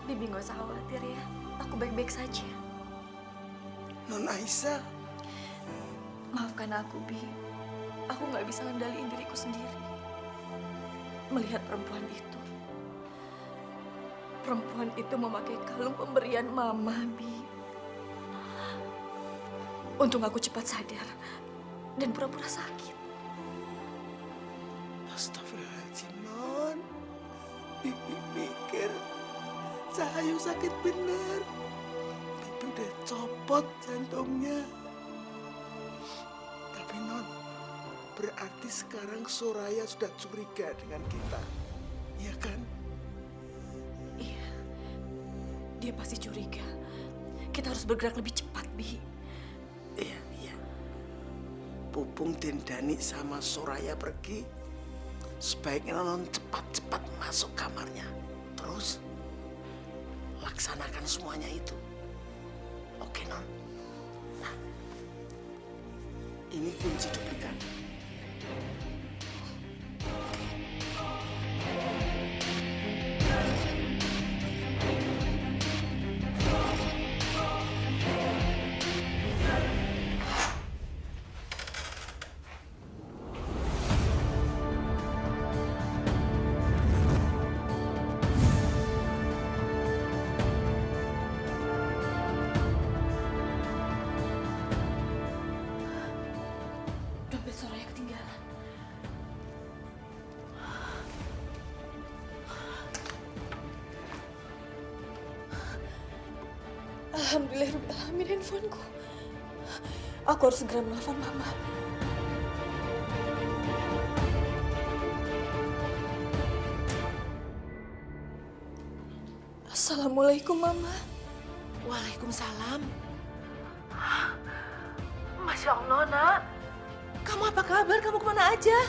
Bibi nggak usah khawatir ya. Aku baik-baik saja. Non Aisyah. Maafkan aku, Bi. Aku nggak bisa ngendaliin diriku sendiri. Melihat perempuan itu. perempuan itu memakai kalung pemberian Mama, Bi. Untung aku cepat sadar dan pura-pura sakit. Astagfirullahaladzim, Non. Bibi pikir Cahayu sakit bener. Bibi udah copot jantungnya. Tapi Non, berarti sekarang Soraya sudah curiga dengan kita. Iya kan? Iya, dia pasti curiga. Kita harus bergerak lebih cepat, Bi. Iya, iya. Pupung dan Dani sama Soraya pergi. Sebaiknya Non cepat-cepat masuk kamarnya. Terus laksanakan semuanya itu. Oke, Non? Nah, ini kunci duplikat. Dompet Soraya ketinggalan. Alhamdulillahirrahmanirrahim, handphoneku. Aku harus segera menelpon Mama. Assalamualaikum, Mama. Waalaikumsalam. Masya Allah, Nak. Kamu apa kabar? Kamu kemana aja?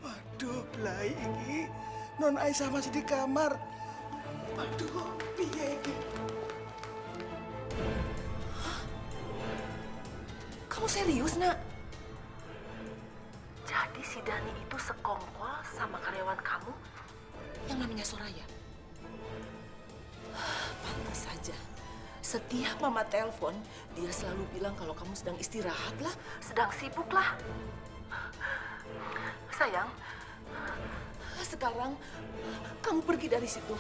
Waduh, belai ini. Non Aisyah masih di kamar. Waduh, piye iki? Kamu serius, Nak? Jadi si Dani itu sekongkol sama karyawan kamu yang namanya Soraya? Pantas saja. Setiap Mama telepon, dia selalu bilang kalau kamu sedang istirahat lah, sedang sibuk lah. Sayang, sekarang kamu pergi dari situ.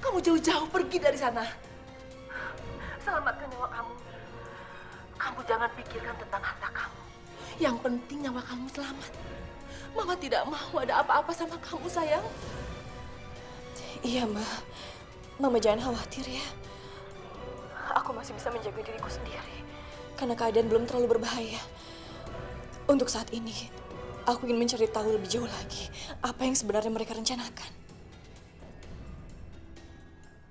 Kamu jauh-jauh pergi dari sana. Selamatkan nyawa kamu. Kamu jangan pikirkan tentang harta kamu. Yang penting nyawa kamu selamat. Mama tidak mau ada apa-apa sama kamu, sayang. Iya, Ma. Mama jangan khawatir ya. Aku masih bisa menjaga diriku sendiri. Karena keadaan belum terlalu berbahaya. Untuk saat ini, aku ingin mencari tahu lebih jauh lagi apa yang sebenarnya mereka rencanakan.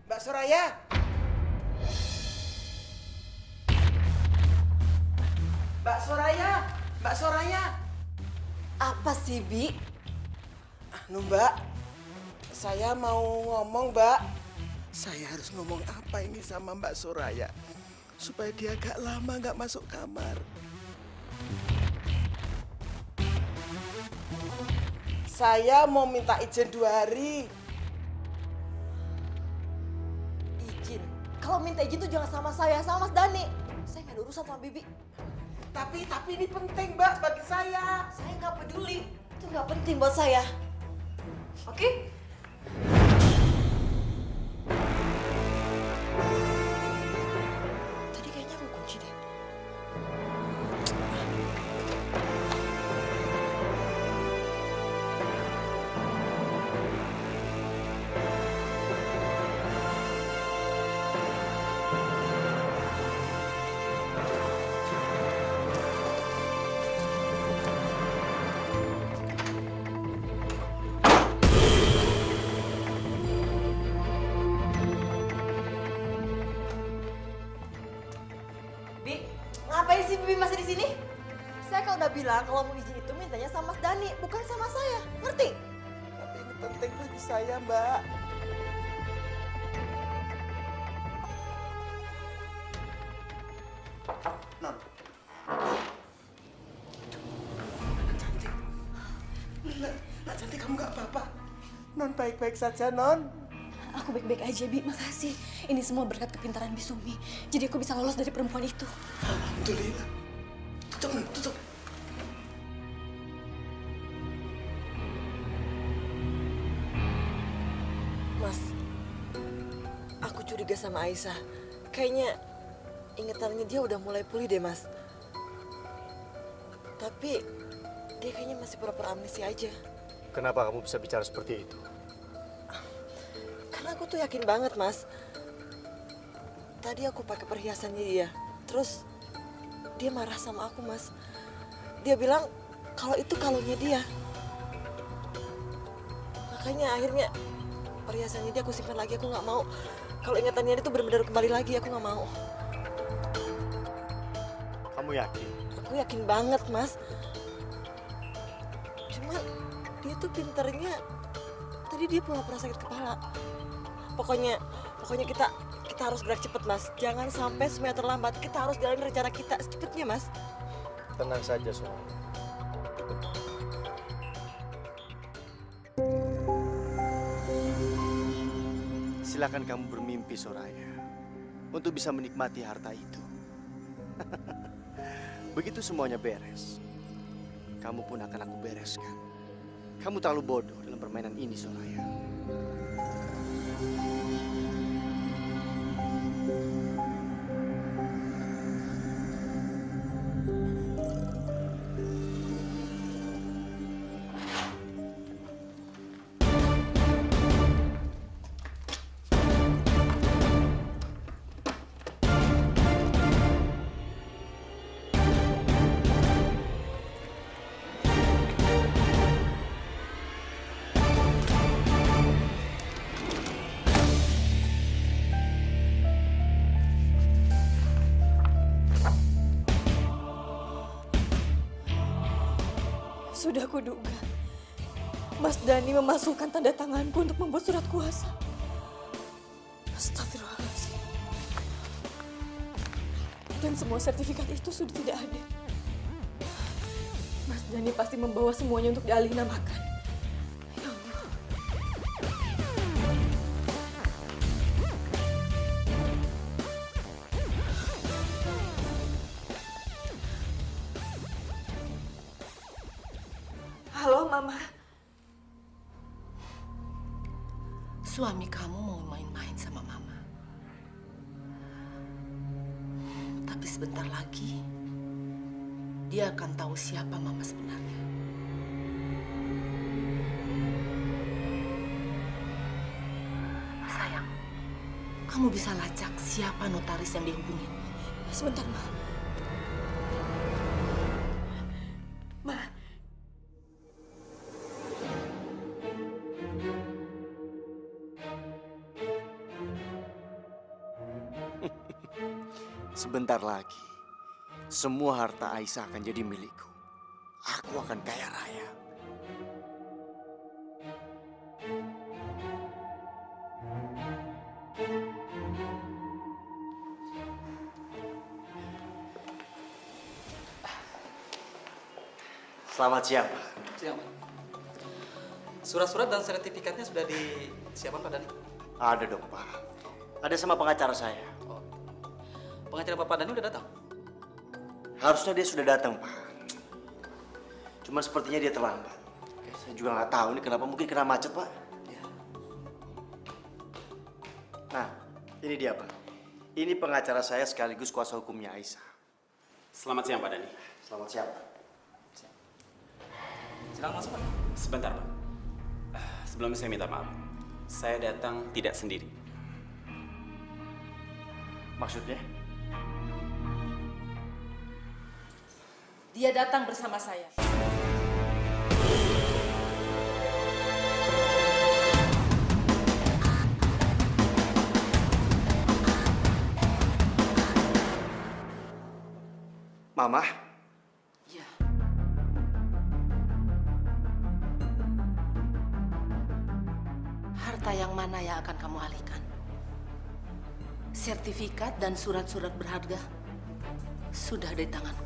Mbak Soraya. Mbak Soraya. Mbak Soraya. Apa sih, Bi? Mbak. Saya mau ngomong, Mbak. Saya harus ngomong apa ini sama Mbak Soraya supaya dia agak lama nggak masuk kamar. Saya mau minta izin 2 hari. Izin. Kalau minta izin tuh jangan sama saya, sama Mas Dani. Saya nggak ada urusan sama Bibi. Tapi ini penting, Mbak, bagi saya. Saya nggak peduli. Itu nggak penting buat saya. Oke? Tadi kayaknya aku kunci deh. Bi, ngapain sih Bibi masih di sini? Saya kan udah bilang kalau mau izin itu mintanya sama Mas Dani, bukan sama saya. Ngerti? Tapi ini penting bagi saya, Mbak. Non. Anak cantik. Nak cantik, kamu nggak apa-apa. Non baik-baik saja, Non. Aku baik-baik aja, Bi. Makasih. Ini semua berkat kepintaran Bisumi. Jadi aku bisa lolos dari perempuan itu. Alhamdulillah. Tutup. Mas, aku curiga sama Aisyah. Kayaknya ingetannya dia udah mulai pulih deh, Mas. Tapi dia kayaknya masih pura-pura amnesia aja. Kenapa kamu bisa bicara seperti itu? Karena aku tuh yakin banget, Mas. Tadi aku pakai perhiasannya dia. Terus dia marah sama aku, Mas. Dia bilang kalau itu kalungnya dia. Makanya akhirnya perhiasannya dia aku simpan lagi. Aku nggak mau kalau ingatannya dia tuh benar-benar kembali lagi. Aku nggak mau. Kamu yakin? Aku yakin banget, Mas. Cuma dia tuh pinternya. Tadi dia pura-pura sakit kepala. Pokoknya kita harus gerak cepet, Mas. Jangan sampai semuanya terlambat. Kita harus jalanin rencana kita secepatnya, Mas. Tenang saja, Soraya. Silakan kamu bermimpi, Soraya, untuk bisa menikmati harta itu. Begitu semuanya beres, kamu pun akan aku bereskan. Kamu terlalu bodoh dalam permainan ini, Soraya. Sudah kuduga. Mas Dhani memasukkan tanda tanganku untuk membuat surat kuasa. Astagfirullahaladzim. Dan semua sertifikat itu sudah tidak ada. Mas Dhani pasti membawa semuanya untuk dialihkan. Ya Allah. Halo, Mama. Suami kamu mau main-main sama Mama. Tapi sebentar lagi, dia akan tahu siapa Mama sebenarnya. Sayang, kamu bisa lacak siapa notaris yang dihubungin. Sebentar, Ma. Ma. Sebentar lagi, semua harta Aisyah akan jadi milikku. Aku akan kaya raya. Selamat siang, Pak. Siang, Pak. Surat-surat dan sertifikatnya sudah disiapkan, Pak Dhani? Ada dong, Pak. Ada sama pengacara saya. Oh. Pengacara Pak Dhani udah datang? Harusnya dia sudah datang, Pak. Cuma sepertinya dia terlambat. Saya juga nggak tahu ini kenapa, mungkin kena macet, Pak. Ya. Nah, ini dia, Pak. Ini pengacara saya sekaligus kuasa hukumnya Aisyah. Selamat siang, Pak Dhani. Selamat siang, Pak. Silakan masuk, Pak. Sebentar, Pak. Sebelumnya saya minta maaf. Saya datang tidak sendiri. Maksudnya? Dia datang bersama saya. Mama? Ya. Harta yang mana yang akan kamu alihkan? Sertifikat dan surat-surat berharga sudah di tanganku.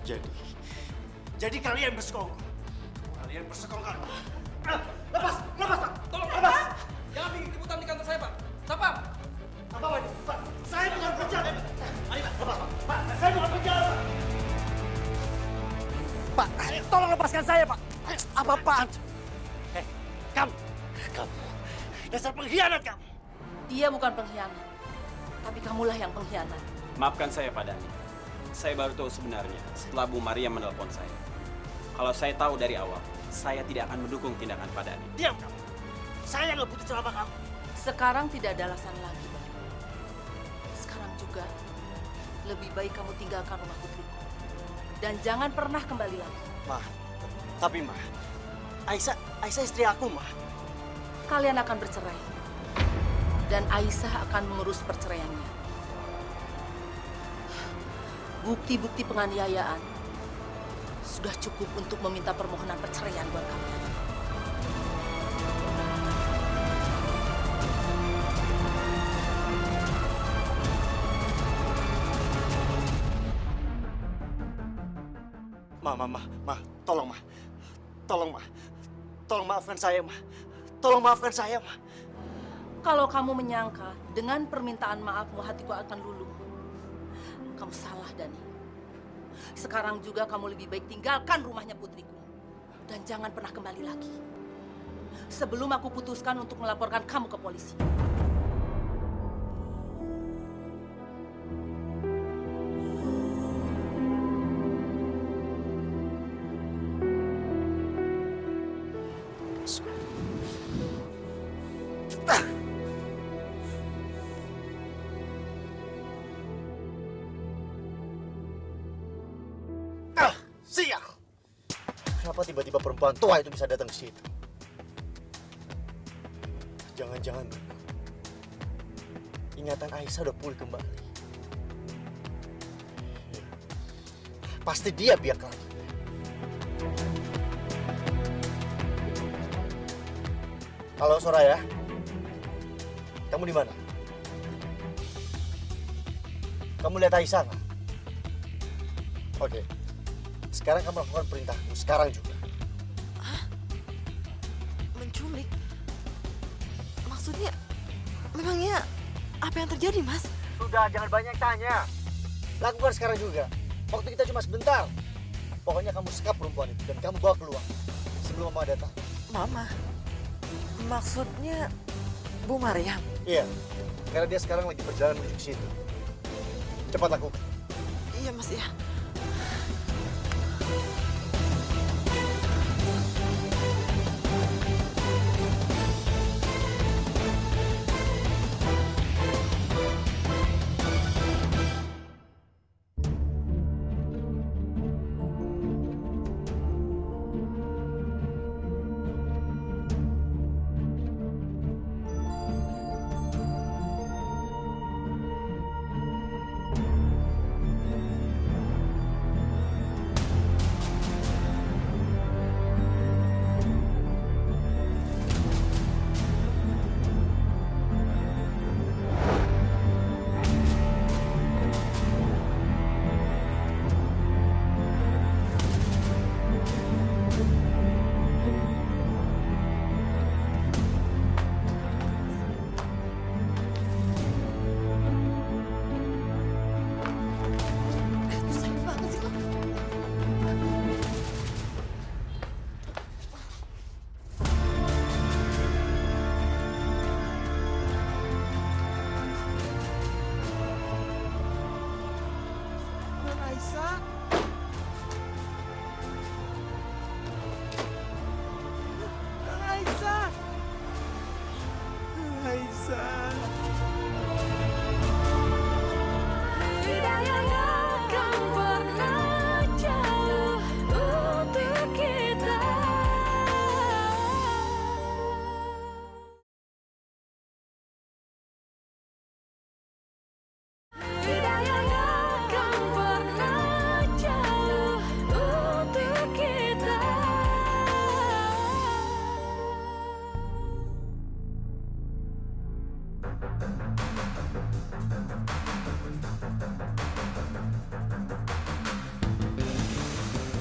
Jadi kalian bersekongkol. Kalian bersekongkol. Lepas, Pak. Tolong lepas. Jangan bikin keributan di kantor saya, Pak. Sapam. Apa ini? Pak, saya bukan penjahat. Ayo, Pak, lepas, Pak. Pak, saya bukan penjahat, Pak. Pak, tolong lepaskan saya, Pak. Apa-apaan? Kamu. Dasar pengkhianat kamu. Dia bukan pengkhianat, tapi kamulah yang pengkhianat. Maafkan saya, Pak Dhani. Saya baru tahu sebenarnya setelah Bu Maria menelpon saya. Kalau saya tahu dari awal, saya tidak akan mendukung tindakan Pak Dhani. Diam kamu. Saya nggak butuh ceramah kamu. Sekarang tidak ada alasan lagi. Sekarang juga, lebih baik kamu tinggalkan rumah putriku. Dan jangan pernah kembali lagi. Tapi Aisyah istri aku, Kalian akan bercerai. Dan Aisyah akan mengurus perceraiannya. Bukti-bukti penganiayaan sudah cukup untuk meminta permohonan perceraian buat kalian. Tolong maafkan saya, Tolong maafkan saya, Kalau kamu menyangka dengan permintaan maafmu hatiku akan luluh, kamu salah, Dhani. Sekarang juga kamu lebih baik tinggalkan rumahnya putriku. Dan jangan pernah kembali lagi. Sebelum aku putuskan untuk melaporkan kamu ke polisi. Sial! Kenapa tiba-tiba perempuan tua itu bisa datang ke situ? Jangan-jangan ingatan Aisyah udah pulih kembali. Pasti dia biak lagi. Halo Soraya, kamu di mana? Kamu lihat Aisyah nggak? Oke. Sekarang kamu lakukan perintahku, sekarang juga. Menculik? Maksudnya, memangnya apa yang terjadi, Mas? Sudah, jangan banyak tanya. Lakukan sekarang juga. Waktu kita cuma sebentar. Pokoknya kamu sekap perempuan itu dan kamu bawa keluar sebelum Mama datang. Mama? Maksudnya Bu Maryam? Iya, karena dia sekarang lagi berjalan menuju ke situ. Cepat lakukan. Iya, Mas, ya.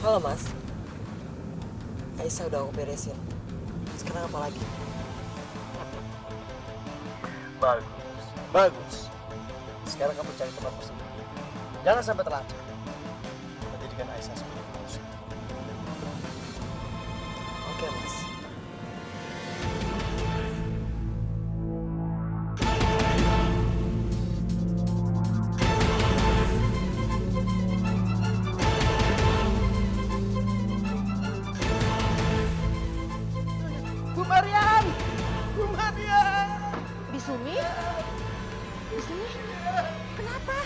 Halo Mas. Aisyah udah aku beresin. Sekarang apa lagi? Bagus, bagus. Sekarang kamu cari tempat bersembunyi. Jangan sampai terlacak. Menjadikan Aisyah sebagai perusahaan. Oke Mas. Bu Marian! Bu Marian! Bisumi? Bisumi? Kenapa?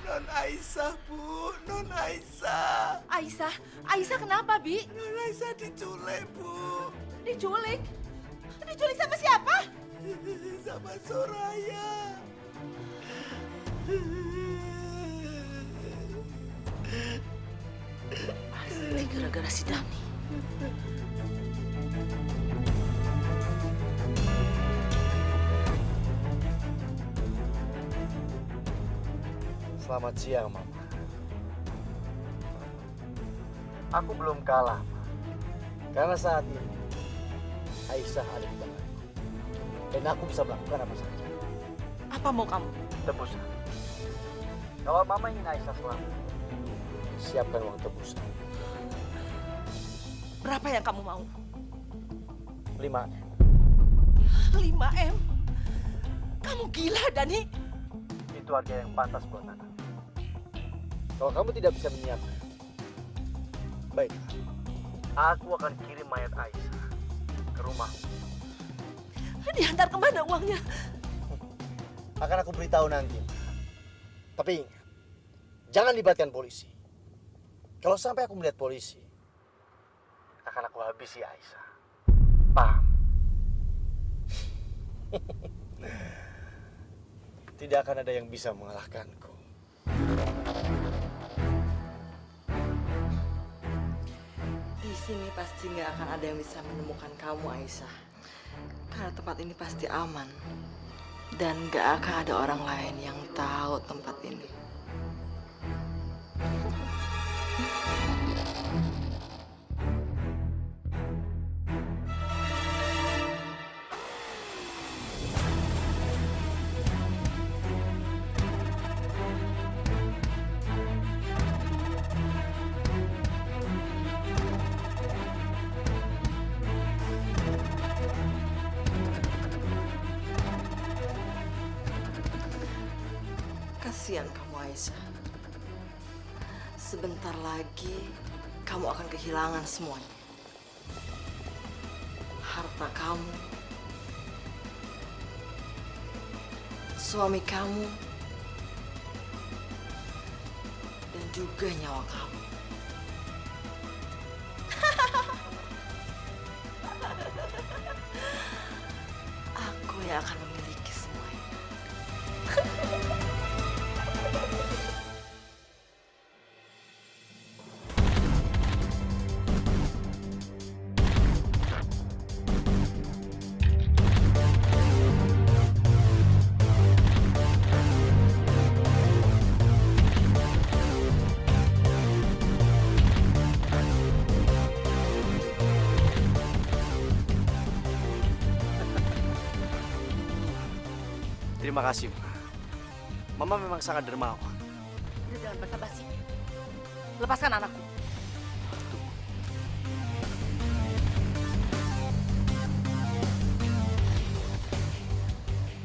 Non Aisyah, Bu. Non Aisyah. Aisyah? Aisyah kenapa, Bi? Non Aisyah diculik, Bu. Diculik? Diculik sama siapa? Sama Soraya. Pasti gara-gara si Dani. Selamat siang, Mama. Aku belum kalah, Ma. Karena saat ini Aisyah ada di tanganku. Dan aku bisa melakukan apa saja. Apa mau kamu? Tebusan. Kalau Mama ingin Aisyah selamat, siapkan uang tebusan. Berapa yang kamu mau? 5M. 5M? Kamu gila, Dani? Itu harga yang pantas buat anak. Kalau kamu tidak bisa menyiapkan, baik, aku akan kirim mayat Aisyah ke rumah. Diantar kemana uangnya? Akan aku beritahu nanti. Tapi ingat, jangan libatkan polisi. Kalau sampai aku melihat polisi, akan aku habisi Aisyah. Paham? Tidak akan ada yang bisa mengalahkanku. Di sini pasti nggak akan ada yang bisa menemukan kamu, Aisyah. Karena tempat ini pasti aman. Dan nggak akan ada orang lain yang tahu tempat ini. Kasihan kamu, Aisyah. Sebentar lagi kamu akan kehilangan semuanya. Harta kamu, suami kamu, dan juga nyawa kamu. Aku yang akan memiliki semuanya. Terima kasih, Ma. Mama memang sangat dermawan. Udah jangan basa-basi. Lepaskan anakku.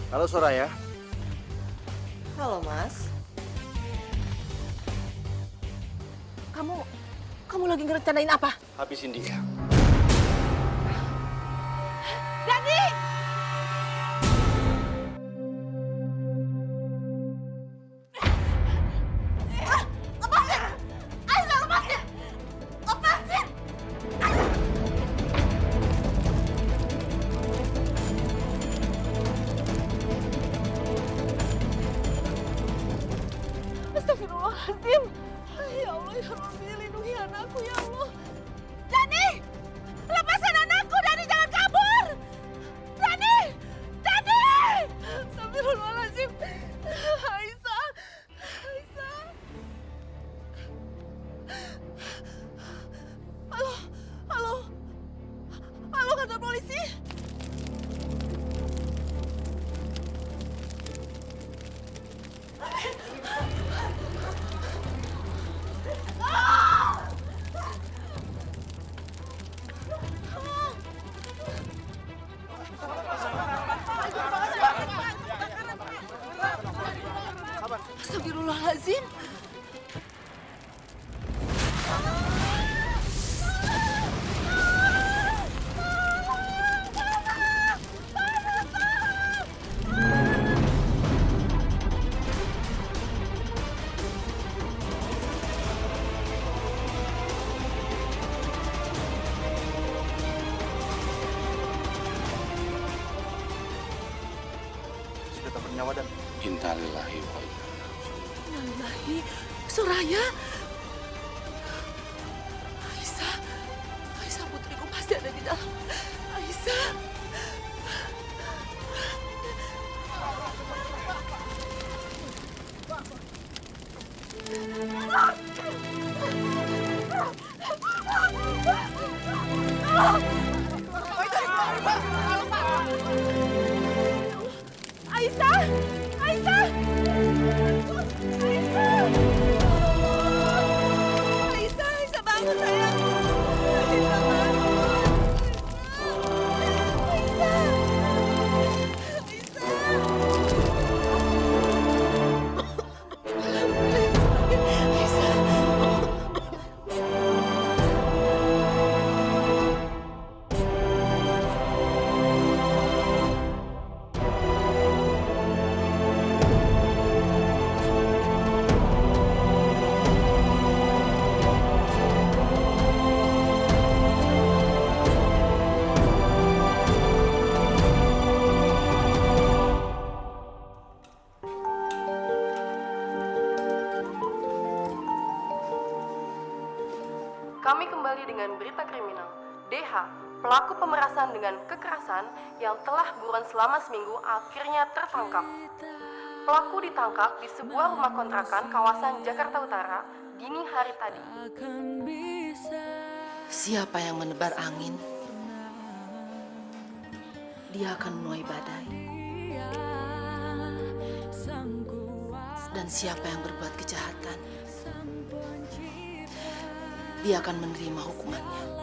Halo, Soraya. Halo, Mas. Kamu lagi ngerencanain apa? Habisin dia. Dani! Lepasin! Aisyah, lepasin! Lepasin! Astagfirullahaladzim. Ya Allah, ya Rabbi, lindungi anakku, ya Allah. Dani! Lepaskan anakku, Dani, jangan kabur! Dani! Dani! Astagfirullahaladzim. Aisyah! Aisyah! Astagfirullahaladzim. Sudah tak bernyawa dan Innalillahi wa inna Innalillahi, Soraya. Aisyah, Aisyah putriku pasti ada di dalam. Aisyah. Aisyah! Aisyah! Aisyah! Aisyah, Aisyah bangun sayang. Aisyah bangun. Aisyah. Kami kembali dengan berita kriminal. DH, pelaku pemerasan dengan kekerasan yang telah buron selama seminggu akhirnya tertangkap. Pelaku ditangkap di sebuah rumah kontrakan kawasan Jakarta Utara dini hari tadi. Siapa yang menebar angin, dia akan menuai badai. Dan siapa yang berbuat kejahatan, dia akan menerima hukumannya.